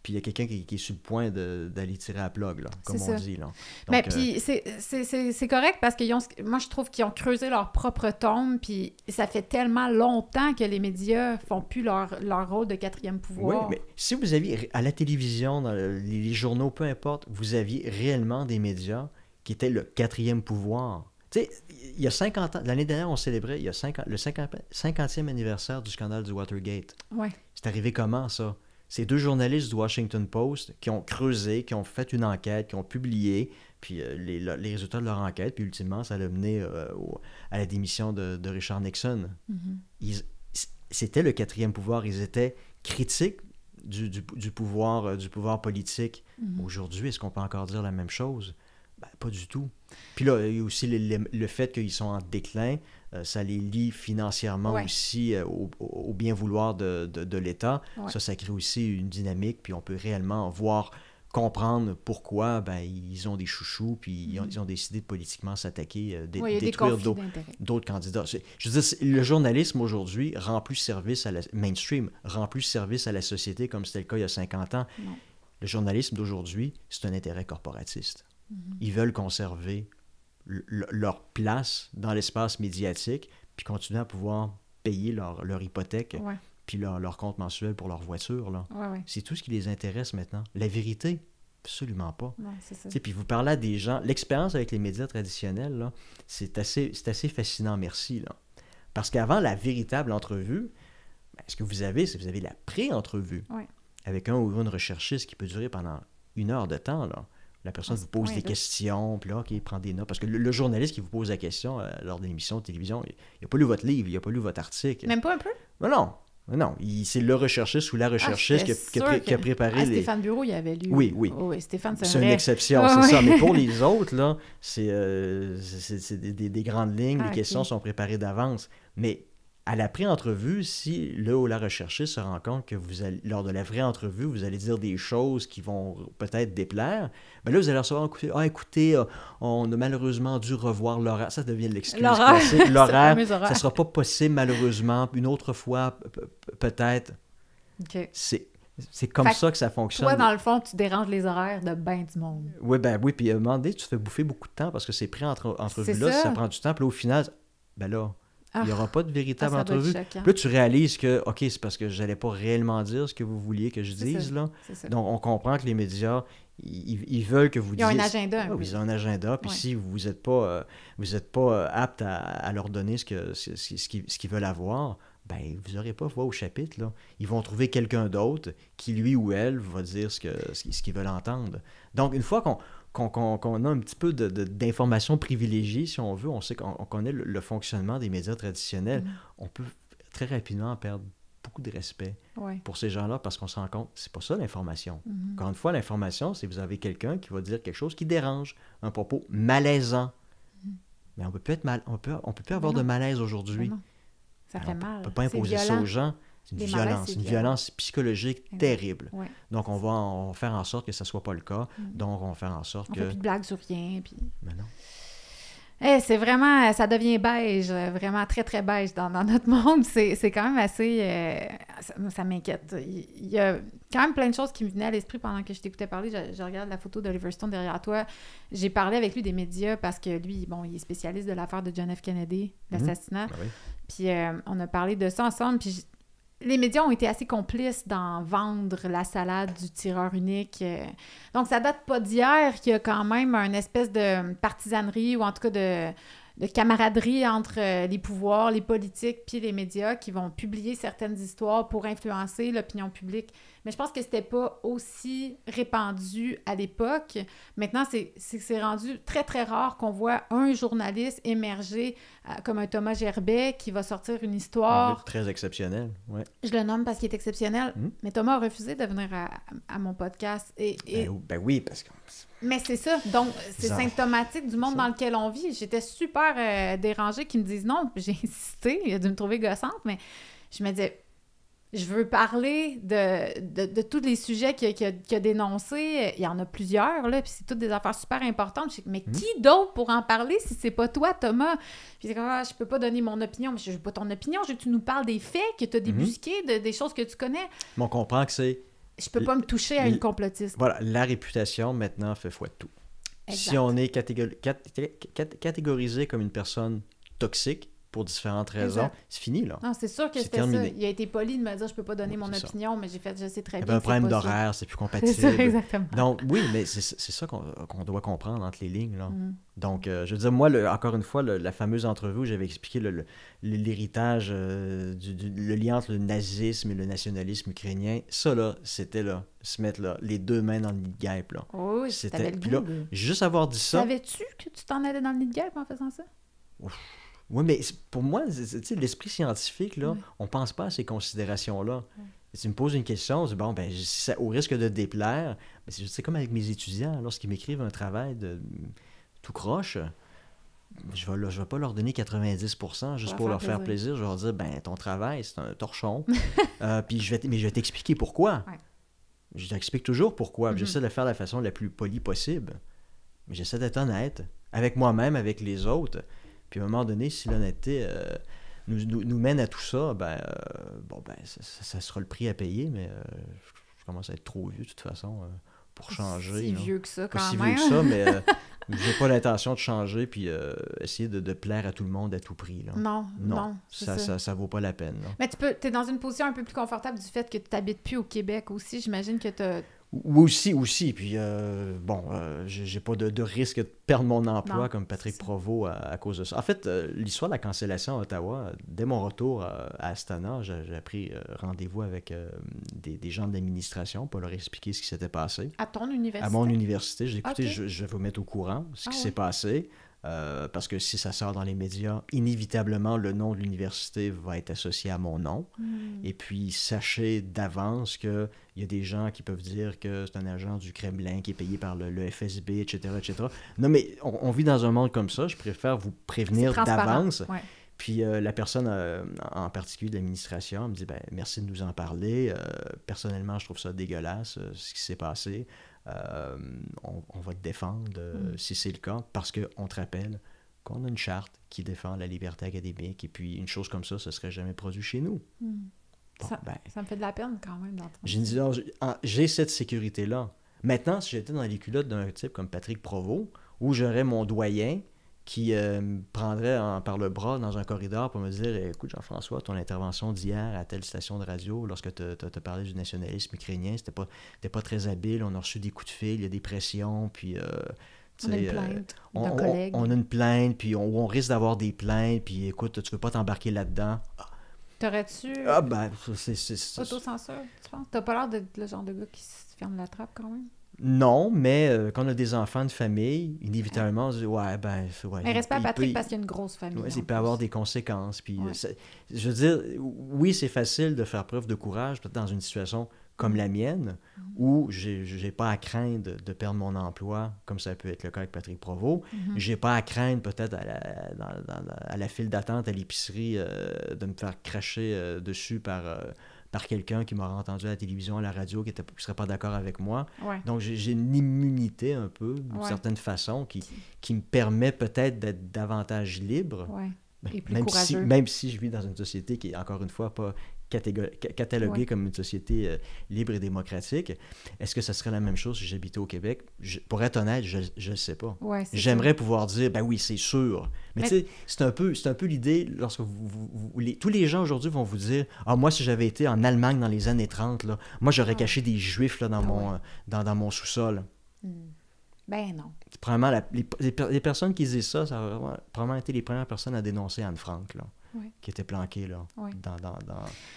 Puis il y a quelqu'un qui est sur le point d'aller tirer à plug, là, comme on dit. Là. Donc, mais puis c'est correct parce que moi, je trouve qu'ils ont creusé leur propre tombe, puis ça fait tellement longtemps que les médias font plus leur rôle de quatrième pouvoir. Oui, mais si vous aviez, à la télévision, dans les journaux, peu importe, vous aviez réellement des médias qui étaient le quatrième pouvoir. Tu sais, il y a 50 ans, l'année dernière, on célébrait le 50e anniversaire du scandale du Watergate. Ouais. C'est arrivé comment, ça? C'est 2 journalistes du Washington Post qui ont creusé, qui ont fait une enquête, qui ont publié, puis les résultats de leur enquête, puis ultimement, ça a mené à la démission de Richard Nixon. C'était le quatrième pouvoir. Ils étaient critiques du pouvoir politique. Aujourd'hui, est-ce qu'on peut encore dire la même chose? Ben, pas du tout. Puis là, il y a aussi le fait qu'ils sont en déclin, ça les lie financièrement aussi au bien vouloir de l'État. Ouais. Ça crée aussi une dynamique, puis on peut réellement comprendre pourquoi ils ont des chouchous, puis ils ont décidé de politiquement s'attaquer, détruire d'autres candidats. Je veux dire, le journalisme aujourd'hui rend plus service à la mainstream, rend plus service à la société comme c'était le cas il y a 50 ans. Non. Le journalisme d'aujourd'hui, c'est un intérêt corporatiste. Ils veulent conserver leur place dans l'espace médiatique, puis continuer à pouvoir payer leur hypothèque, puis leur compte mensuel pour leur voiture. Là. C'est tout ce qui les intéresse maintenant. La vérité, absolument pas. Non, c'est ça. Puis vous parlez à des gens... L'expérience avec les médias traditionnels, là, c'est assez fascinant, merci. Là. Parce qu'avant la véritable entrevue, ce que vous avez, c'est que vous avez la pré-entrevue avec un ou une recherchiste qui peut durer pendant 1 heure de temps, là. La personne vous pose des questions, puis là, OK, il prend des notes. Parce que le journaliste qui vous pose la question lors d'une émission de télévision, il n'a pas lu votre livre, il n'a pas lu votre article. Même pas un peu? Non. C'est le recherchiste ou la recherchiste qui a préparé les... Stéphane Bureau, il avait lu. Oui. Oh, Stéphane, c'est une exception, c'est ça. Mais pour les autres, là, c'est des grandes lignes, les questions sont préparées d'avance. Mais à la pré-entrevue, si le ou la recherchiste se rend compte que lors de la vraie entrevue, vous allez dire des choses qui vont peut-être déplaire, bien là, vous allez recevoir écoutez, on a malheureusement dû revoir l'horaire. Ça devient l'excuse classique. L'horaire, ça ne sera pas possible, malheureusement. Une autre fois, peut-être. Okay. C'est comme ça que ça fonctionne. Toi, dans le fond, tu déranges les horaires de ben du monde. Oui, puis à un moment donné, tu te fais bouffer beaucoup de temps parce que ces pré-entrevues-là, ça prend du temps. Puis là, au final, ben là... Il n'y aura pas de véritable entrevue. Puis là, tu réalises que, OK, c'est parce que je n'allais pas réellement dire ce que vous vouliez que je dise. Là. Donc, on comprend que les médias, ils veulent que vous disiez... Ils ont un agenda. Ils ont un agenda. Puis si vous n'êtes pas, apte à leur donner ce qu'ils veulent avoir, ben vous n'aurez pas voix au chapitre. Là. Ils vont trouver quelqu'un d'autre qui, lui ou elle, va dire ce qu'ils veulent entendre. Donc, une fois qu'on a un petit peu d'informations privilégiées, si on veut, on sait qu'on connaît le fonctionnement des médias traditionnels, on peut très rapidement perdre beaucoup de respect pour ces gens-là parce qu'on se rend compte, c'est pas ça l'information. Encore une fois, l'information, c'est que vous avez quelqu'un qui va dire quelque chose qui dérange, un propos malaisant. Mais on peut plus avoir de malaise aujourd'hui. Ça fait mal. On ne peut pas imposer ça aux gens. C'est une violence psychologique terrible. Donc, on va faire en sorte que ça ne soit pas le cas. Donc, on va faire en sorte que... On ne fait plus de blagues sur rien. Puis... Mais non. C'est vraiment... Ça devient beige, vraiment très, très beige dans notre monde. C'est quand même assez... ça m'inquiète. Il y a quand même plein de choses qui me venaient à l'esprit pendant que je t'écoutais parler. Je regarde la photo d'Oliver Stone derrière toi. J'ai parlé avec lui des médias parce que lui, il est spécialiste de l'affaire de John F. Kennedy, l'assassinat. Puis on a parlé de ça ensemble. Puis les médias ont été assez complices dans vendre la salade du tireur unique. Donc, ça date pas d'hier qu'il y a quand même une espèce de partisanerie ou en tout cas de camaraderie entre les pouvoirs, les politiques puis les médias qui vont publier certaines histoires pour influencer l'opinion publique. Mais je pense que c'était pas aussi répandu à l'époque. Maintenant, c'est rendu très, très rare qu'on voit un journaliste émerger comme un Thomas Gerbet qui va sortir une histoire. Très exceptionnel, oui. Je le nomme parce qu'il est exceptionnel. Mais Thomas a refusé de venir à mon podcast. Ben oui, parce que... Mais c'est ça. Donc, c'est symptomatique du monde dans lequel on vit. J'étais super dérangée qu'ils me disent non. J'ai insisté. Il a dû me trouver gossante, mais je me disais... Je veux parler de tous les sujets qu'il a dénoncés. Il y en a plusieurs, là, puis c'est toutes des affaires super importantes. Mais qui d'autre pour en parler si c'est pas toi, Thomas? Puis c'est comme, je peux pas donner mon opinion. Mais je veux pas ton opinion. Je veux que tu nous parles des faits, que tu as débusqués, des choses que tu connais. Mais on comprend que c'est... Je peux pas me toucher à une complotiste. Voilà, la réputation, maintenant, fait foi de tout. Exact. Si on est catégorisé comme une personne toxique, pour différentes raisons, c'est fini, là. Non, c'est sûr que c'était terminé. Ça. Il a été poli de me dire, je peux pas donner mon opinion, mais j'ai fait, je sais très bien. Il y avait un problème d'horaire, c'est plus compatible. C'est ça, exactement. Donc, oui, mais c'est ça qu'on doit comprendre entre les lignes, là. Donc, je veux dire, moi, encore une fois, la fameuse entrevue où j'avais expliqué l'héritage, le lien entre le nazisme et le nationalisme ukrainien, ça, là, c'était, là, se mettre, là, les deux mains dans le nid de guêpe, là. Oui, c'était... Puis là, juste avoir dit ça... Savais-tu que tu t'en allais dans le nid de guêpe en faisant ça? Ouf. Oui, mais pour moi, l'esprit scientifique, là, on ne pense pas à ces considérations-là. Si tu me poses une question, je dis, bon, ben, au risque de te déplaire, ben, c'est comme avec mes étudiants, lorsqu'ils m'écrivent un travail tout croche, je vais pas leur donner 90% juste pour leur faire plaisir. Je vais leur dire, ben, ton travail, c'est un torchon. Puis je vais t'expliquer pourquoi. Ouais. Je t'explique toujours pourquoi. J'essaie de le faire de la façon la plus polie possible. Mais j'essaie d'être honnête avec moi-même, avec les autres. Puis à un moment donné, si l'honnêteté nous mène à tout ça, ça sera le prix à payer, mais je commence à être trop vieux de toute façon pour changer. Si vieux que ça, quand même. Pas si vieux que ça, mais j'ai pas l'intention de changer puis essayer de plaire à tout le monde à tout prix. Là. Non. Ça vaut pas la peine. Là. Mais tu es dans une position un peu plus confortable du fait que tu n'habites plus au Québec aussi. J'imagine que tu as... Aussi. Puis, j'ai pas de risque de perdre mon emploi comme Patrick Provost à cause de ça. En fait, l'histoire de la cancellation à Ottawa, dès mon retour à Astana, j'ai pris rendez-vous avec des gens de l'administration pour leur expliquer ce qui s'était passé. À ton université? À mon université. J'ai dit, écoutez, Okay. je vais vous mettre au courant de ce qui s'est passé. Parce que si ça sort dans les médias, inévitablement, le nom de l'université va être associé à mon nom. Et puis, sachez d'avance qu'il y a des gens qui peuvent dire que c'est un agent du Kremlin qui est payé par le FSB, etc., etc. Non, mais on vit dans un monde comme ça. Je préfère vous prévenir d'avance. Ouais. Puis la personne, en particulier de l'administration, me dit, ben, merci de nous en parler. Personnellement, je trouve ça dégueulasse, ce qui s'est passé. On va te défendre si c'est le cas, parce qu'on te rappelle qu'on a une charte qui défend la liberté académique, et puis une chose comme ça ne serait jamais produit chez nous. Bon, ça me fait de la peine quand même d'entendre. J'ai cette sécurité-là. Maintenant, si j'étais dans les culottes d'un type comme Patrick Provost, où j'aurais mon doyen qui me prendrait par le bras dans un corridor pour me dire, écoute Jean-François, ton intervention d'hier à telle station de radio, lorsque tu as parlé du nationalisme ukrainien, t'es pas très habile, on a reçu des coups de fil, il y a des pressions, puis... on a une plainte d'un collègue. On a une plainte, puis on risque d'avoir des plaintes, puis écoute, tu veux pas t'embarquer là-dedans. T'aurais-tu... c'est... Autocensure, tu penses? T'as pas l'air d'être le genre de gars qui se ferme la trappe quand même? Non, mais quand on a des enfants de famille, inévitablement, on se dit, mais respect à Patrick parce qu'il y a une grosse famille. Il peut avoir des conséquences. Puis, je veux dire, oui, c'est facile de faire preuve de courage, peut-être dans une situation comme la mienne, où j'ai pas à craindre de perdre mon emploi, comme ça peut être le cas avec Patrick Provost. J'ai pas à craindre peut-être à la file d'attente à l'épicerie de me faire cracher dessus par quelqu'un qui m'aurait entendu à la télévision, à la radio, qui ne serait pas d'accord avec moi. Ouais. Donc, j'ai une immunité un peu, d'une certaine façon, qui me permet peut-être d'être davantage libre. Ouais. Et plus même si je vis dans une société qui est, encore une fois, pas cataloguée comme une société libre et démocratique. Est-ce que ça serait la même chose si j'habitais au Québec? Pour être honnête, je ne sais pas. Ouais, j'aimerais pouvoir dire, ben oui, c'est sûr. Mais tu sais, c'est un peu l'idée, lorsque tous les gens aujourd'hui vont vous dire, moi, si j'avais été en Allemagne dans les années 30, là, moi, j'aurais caché des Juifs là, dans mon sous-sol. Ben non. Probablement, les personnes qui disent ça a probablement été les premières personnes à dénoncer Anne Frank, là. Qui était planqué là,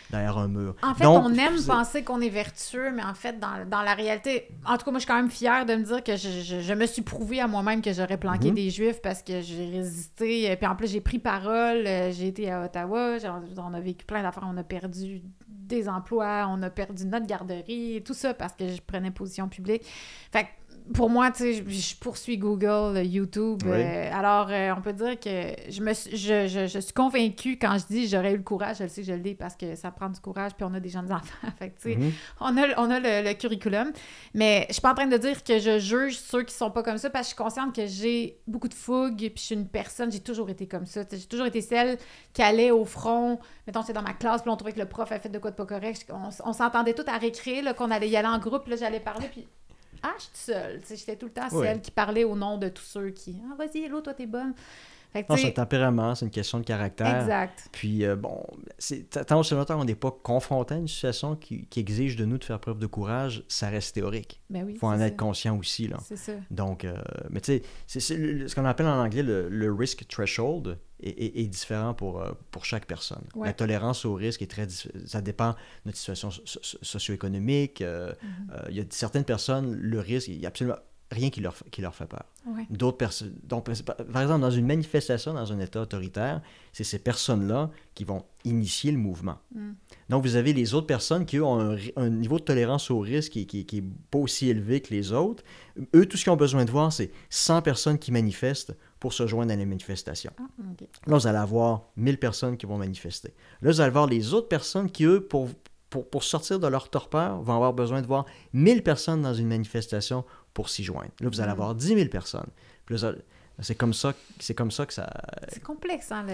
derrière un mur. En fait, on aime penser qu'on est vertueux, mais en fait, dans la réalité, en tout cas, moi, je suis quand même fière de me dire que je me suis prouvé à moi-même que j'aurais planqué des Juifs parce que j'ai résisté. Puis en plus, j'ai pris parole. J'ai été à Ottawa. On a vécu plein d'affaires. On a perdu des emplois. On a perdu notre garderie. Tout ça parce que je prenais position publique. Fait que pour moi, tu sais, je poursuis Google, YouTube. Alors, on peut dire que je suis convaincue quand je dis j'aurais eu le courage, je le sais que je l'ai parce que ça prend du courage, puis on a des jeunes enfants. Fait que, tu sais, on a le curriculum. Mais je suis pas en train de dire que je juge ceux qui sont pas comme ça parce que je suis consciente que j'ai beaucoup de fougue, puis je suis une personne, j'ai toujours été comme ça. J'ai toujours été celle qui allait au front. Mettons, c'est dans ma classe, puis on trouvait que le prof a fait de quoi de pas correct. On s'entendait tout à récré, là, qu'on allait y aller en groupe, là, j'allais parler, puis... je suis seule. J'étais tout le temps celle qui parlait au nom de tous ceux qui... vas-y, Hello, toi, t'es bonne. Fait que, c'est un tempérament, c'est une question de caractère. Exact. Puis, tant aussi longtemps qu'on n'est pas confronté à une situation qui exige de nous de faire preuve de courage, ça reste théorique. Ben oui, faut en être conscient aussi, là. C'est ça. Donc, mais tu sais, c'est ce qu'on appelle en anglais le risk threshold est différent pour chaque personne. Ouais. La tolérance au risque est ça dépend de notre situation socio-économique. Il y a certaines personnes, le risque est absolument rien qui leur fait peur. Ouais. D'autres personnes... Donc, par exemple, dans une manifestation, dans un État autoritaire, c'est ces personnes-là qui vont initier le mouvement. Donc, vous avez les autres personnes qui, eux, ont un niveau de tolérance au risque qui est pas aussi élevé que les autres. Eux, tout ce qu'ils ont besoin de voir, c'est 100 personnes qui manifestent pour se joindre à la manifestation. Okay. Là, vous allez avoir 1000 personnes qui vont manifester. Là, vous allez avoir les autres personnes qui, eux, pour sortir de leur torpeur, vont avoir besoin de voir 1000 personnes dans une manifestation pour s'y joindre. Là, vous allez avoir 10 000 personnes. Puis là, c'est comme ça que ça... C'est complexe, hein?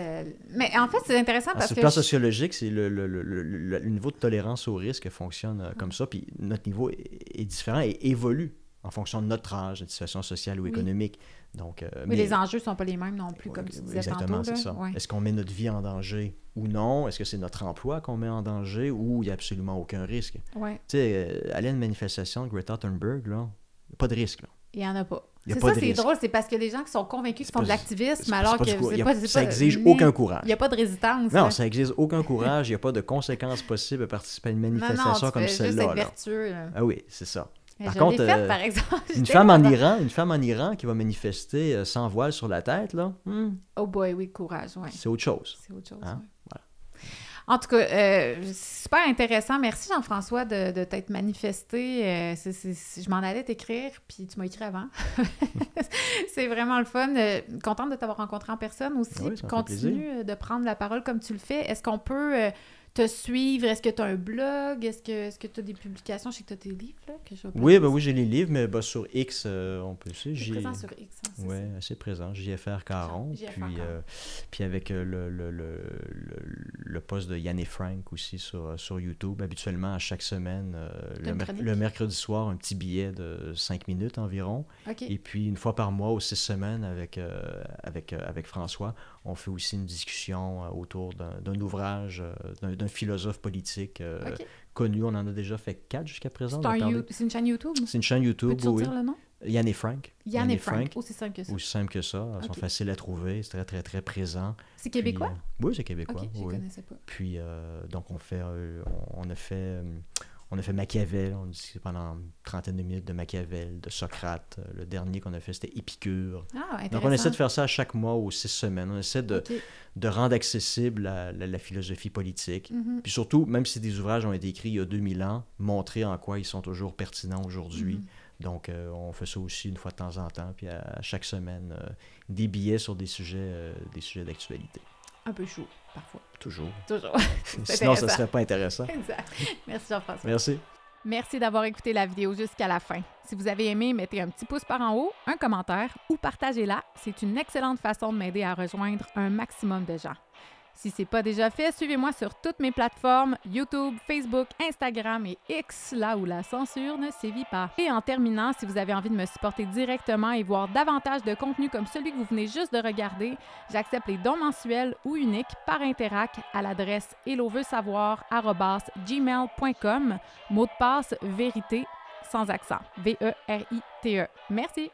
Mais en fait, c'est intéressant parce sur que... le plan sociologique, c'est le niveau de tolérance au risque fonctionne comme ça, puis notre niveau est différent et évolue en fonction de notre âge, de situation sociale ou économique. Donc, mais les enjeux ne sont pas les mêmes non plus, comme tu disais exactement, tantôt. C'est ça. Ouais. Est-ce qu'on met notre vie en danger ou non? Est-ce que c'est notre emploi qu'on met en danger ou il n'y a absolument aucun risque? Ouais. Tu sais, aller à une manifestation de Greta Thunberg, là, il n'y a pas de risque. Là. Il n'y en a pas. C'est ça, c'est drôle, c'est parce qu'il y a des gens qui sont convaincus qu'ils font de l'activisme, alors que ça exige aucun courage. Il n'y a pas de résistance. Non, ça exige aucun courage, il n'y a pas de conséquences possibles à participer à une manifestation comme celle-là. Juste être vertueux. Là. Ah oui, c'est ça. Par contre, par exemple, une femme en Iran qui va manifester sans voile sur la tête, là. Oh boy, oui, courage, oui. C'est autre chose. C'est autre chose, hein? Oui. Voilà. En tout cas, super intéressant. Merci Jean-François de t'être manifesté. Je m'en allais t'écrire, puis tu m'as écrit avant. C'est vraiment le fun. Contente de t'avoir rencontré en personne aussi. Oui, continue de prendre la parole comme tu le fais. Est-ce qu'on peut te suivre? Est-ce que tu as un blog? Est-ce que tu as des publications? Je sais que tu as tes livres, là, que je oui, j'ai les livres, mais sur X, on peut aussi. Tu es présent sur X, hein, oui, assez présent. JFR Caron. Puis avec le post de Yann et Frank aussi sur YouTube. Habituellement, à chaque semaine, le mercredi soir, un petit billet de 5 minutes environ. Okay. Et puis, une fois par mois, aux 6 semaines, avec François, on fait aussi une discussion autour d'un ouvrage d'un philosophe politique connu. On en a déjà fait 4 jusqu'à présent. C'est une chaîne YouTube? C'est une chaîne YouTube, Peux-tu dire le nom? Yann et Frank. Yann et Frank. Aussi simple que ça. Aussi simple que ça. Ils sont faciles à trouver. C'est très, très, très présent. C'est québécois? Oui, c'est québécois. Je ne connaissais pas. Puis, donc, on a fait Machiavel. On a discuté pendant une trentaine de minutes de Machiavel, de Socrate. Le dernier qu'on a fait, c'était Épicure. Donc, on essaie de faire ça à chaque mois aux 6 semaines. On essaie de rendre accessible la philosophie politique. Mm-hmm. Puis surtout, même si des ouvrages ont été écrits il y a 2000 ans, montrer en quoi ils sont toujours pertinents aujourd'hui. Mm-hmm. Donc, on fait ça aussi une fois de temps en temps. Puis à chaque semaine, des billets sur des sujets d'actualité. Un peu chaud, parfois. Toujours. Sinon, ça ne serait pas intéressant. Exact. Merci Jean-François. Merci. Merci d'avoir écouté la vidéo jusqu'à la fin. Si vous avez aimé, mettez un petit pouce par en haut, un commentaire ou partagez-la. C'est une excellente façon de m'aider à rejoindre un maximum de gens. Si ce n'est pas déjà fait, suivez-moi sur toutes mes plateformes, YouTube, Facebook, Instagram et X, là où la censure ne sévit pas. Et en terminant, si vous avez envie de me supporter directement et voir davantage de contenu comme celui que vous venez juste de regarder, j'accepte les dons mensuels ou uniques par Interac à l'adresse helloveusavoir@gmail.com, mot de passe vérité sans accent, VERITE. Merci!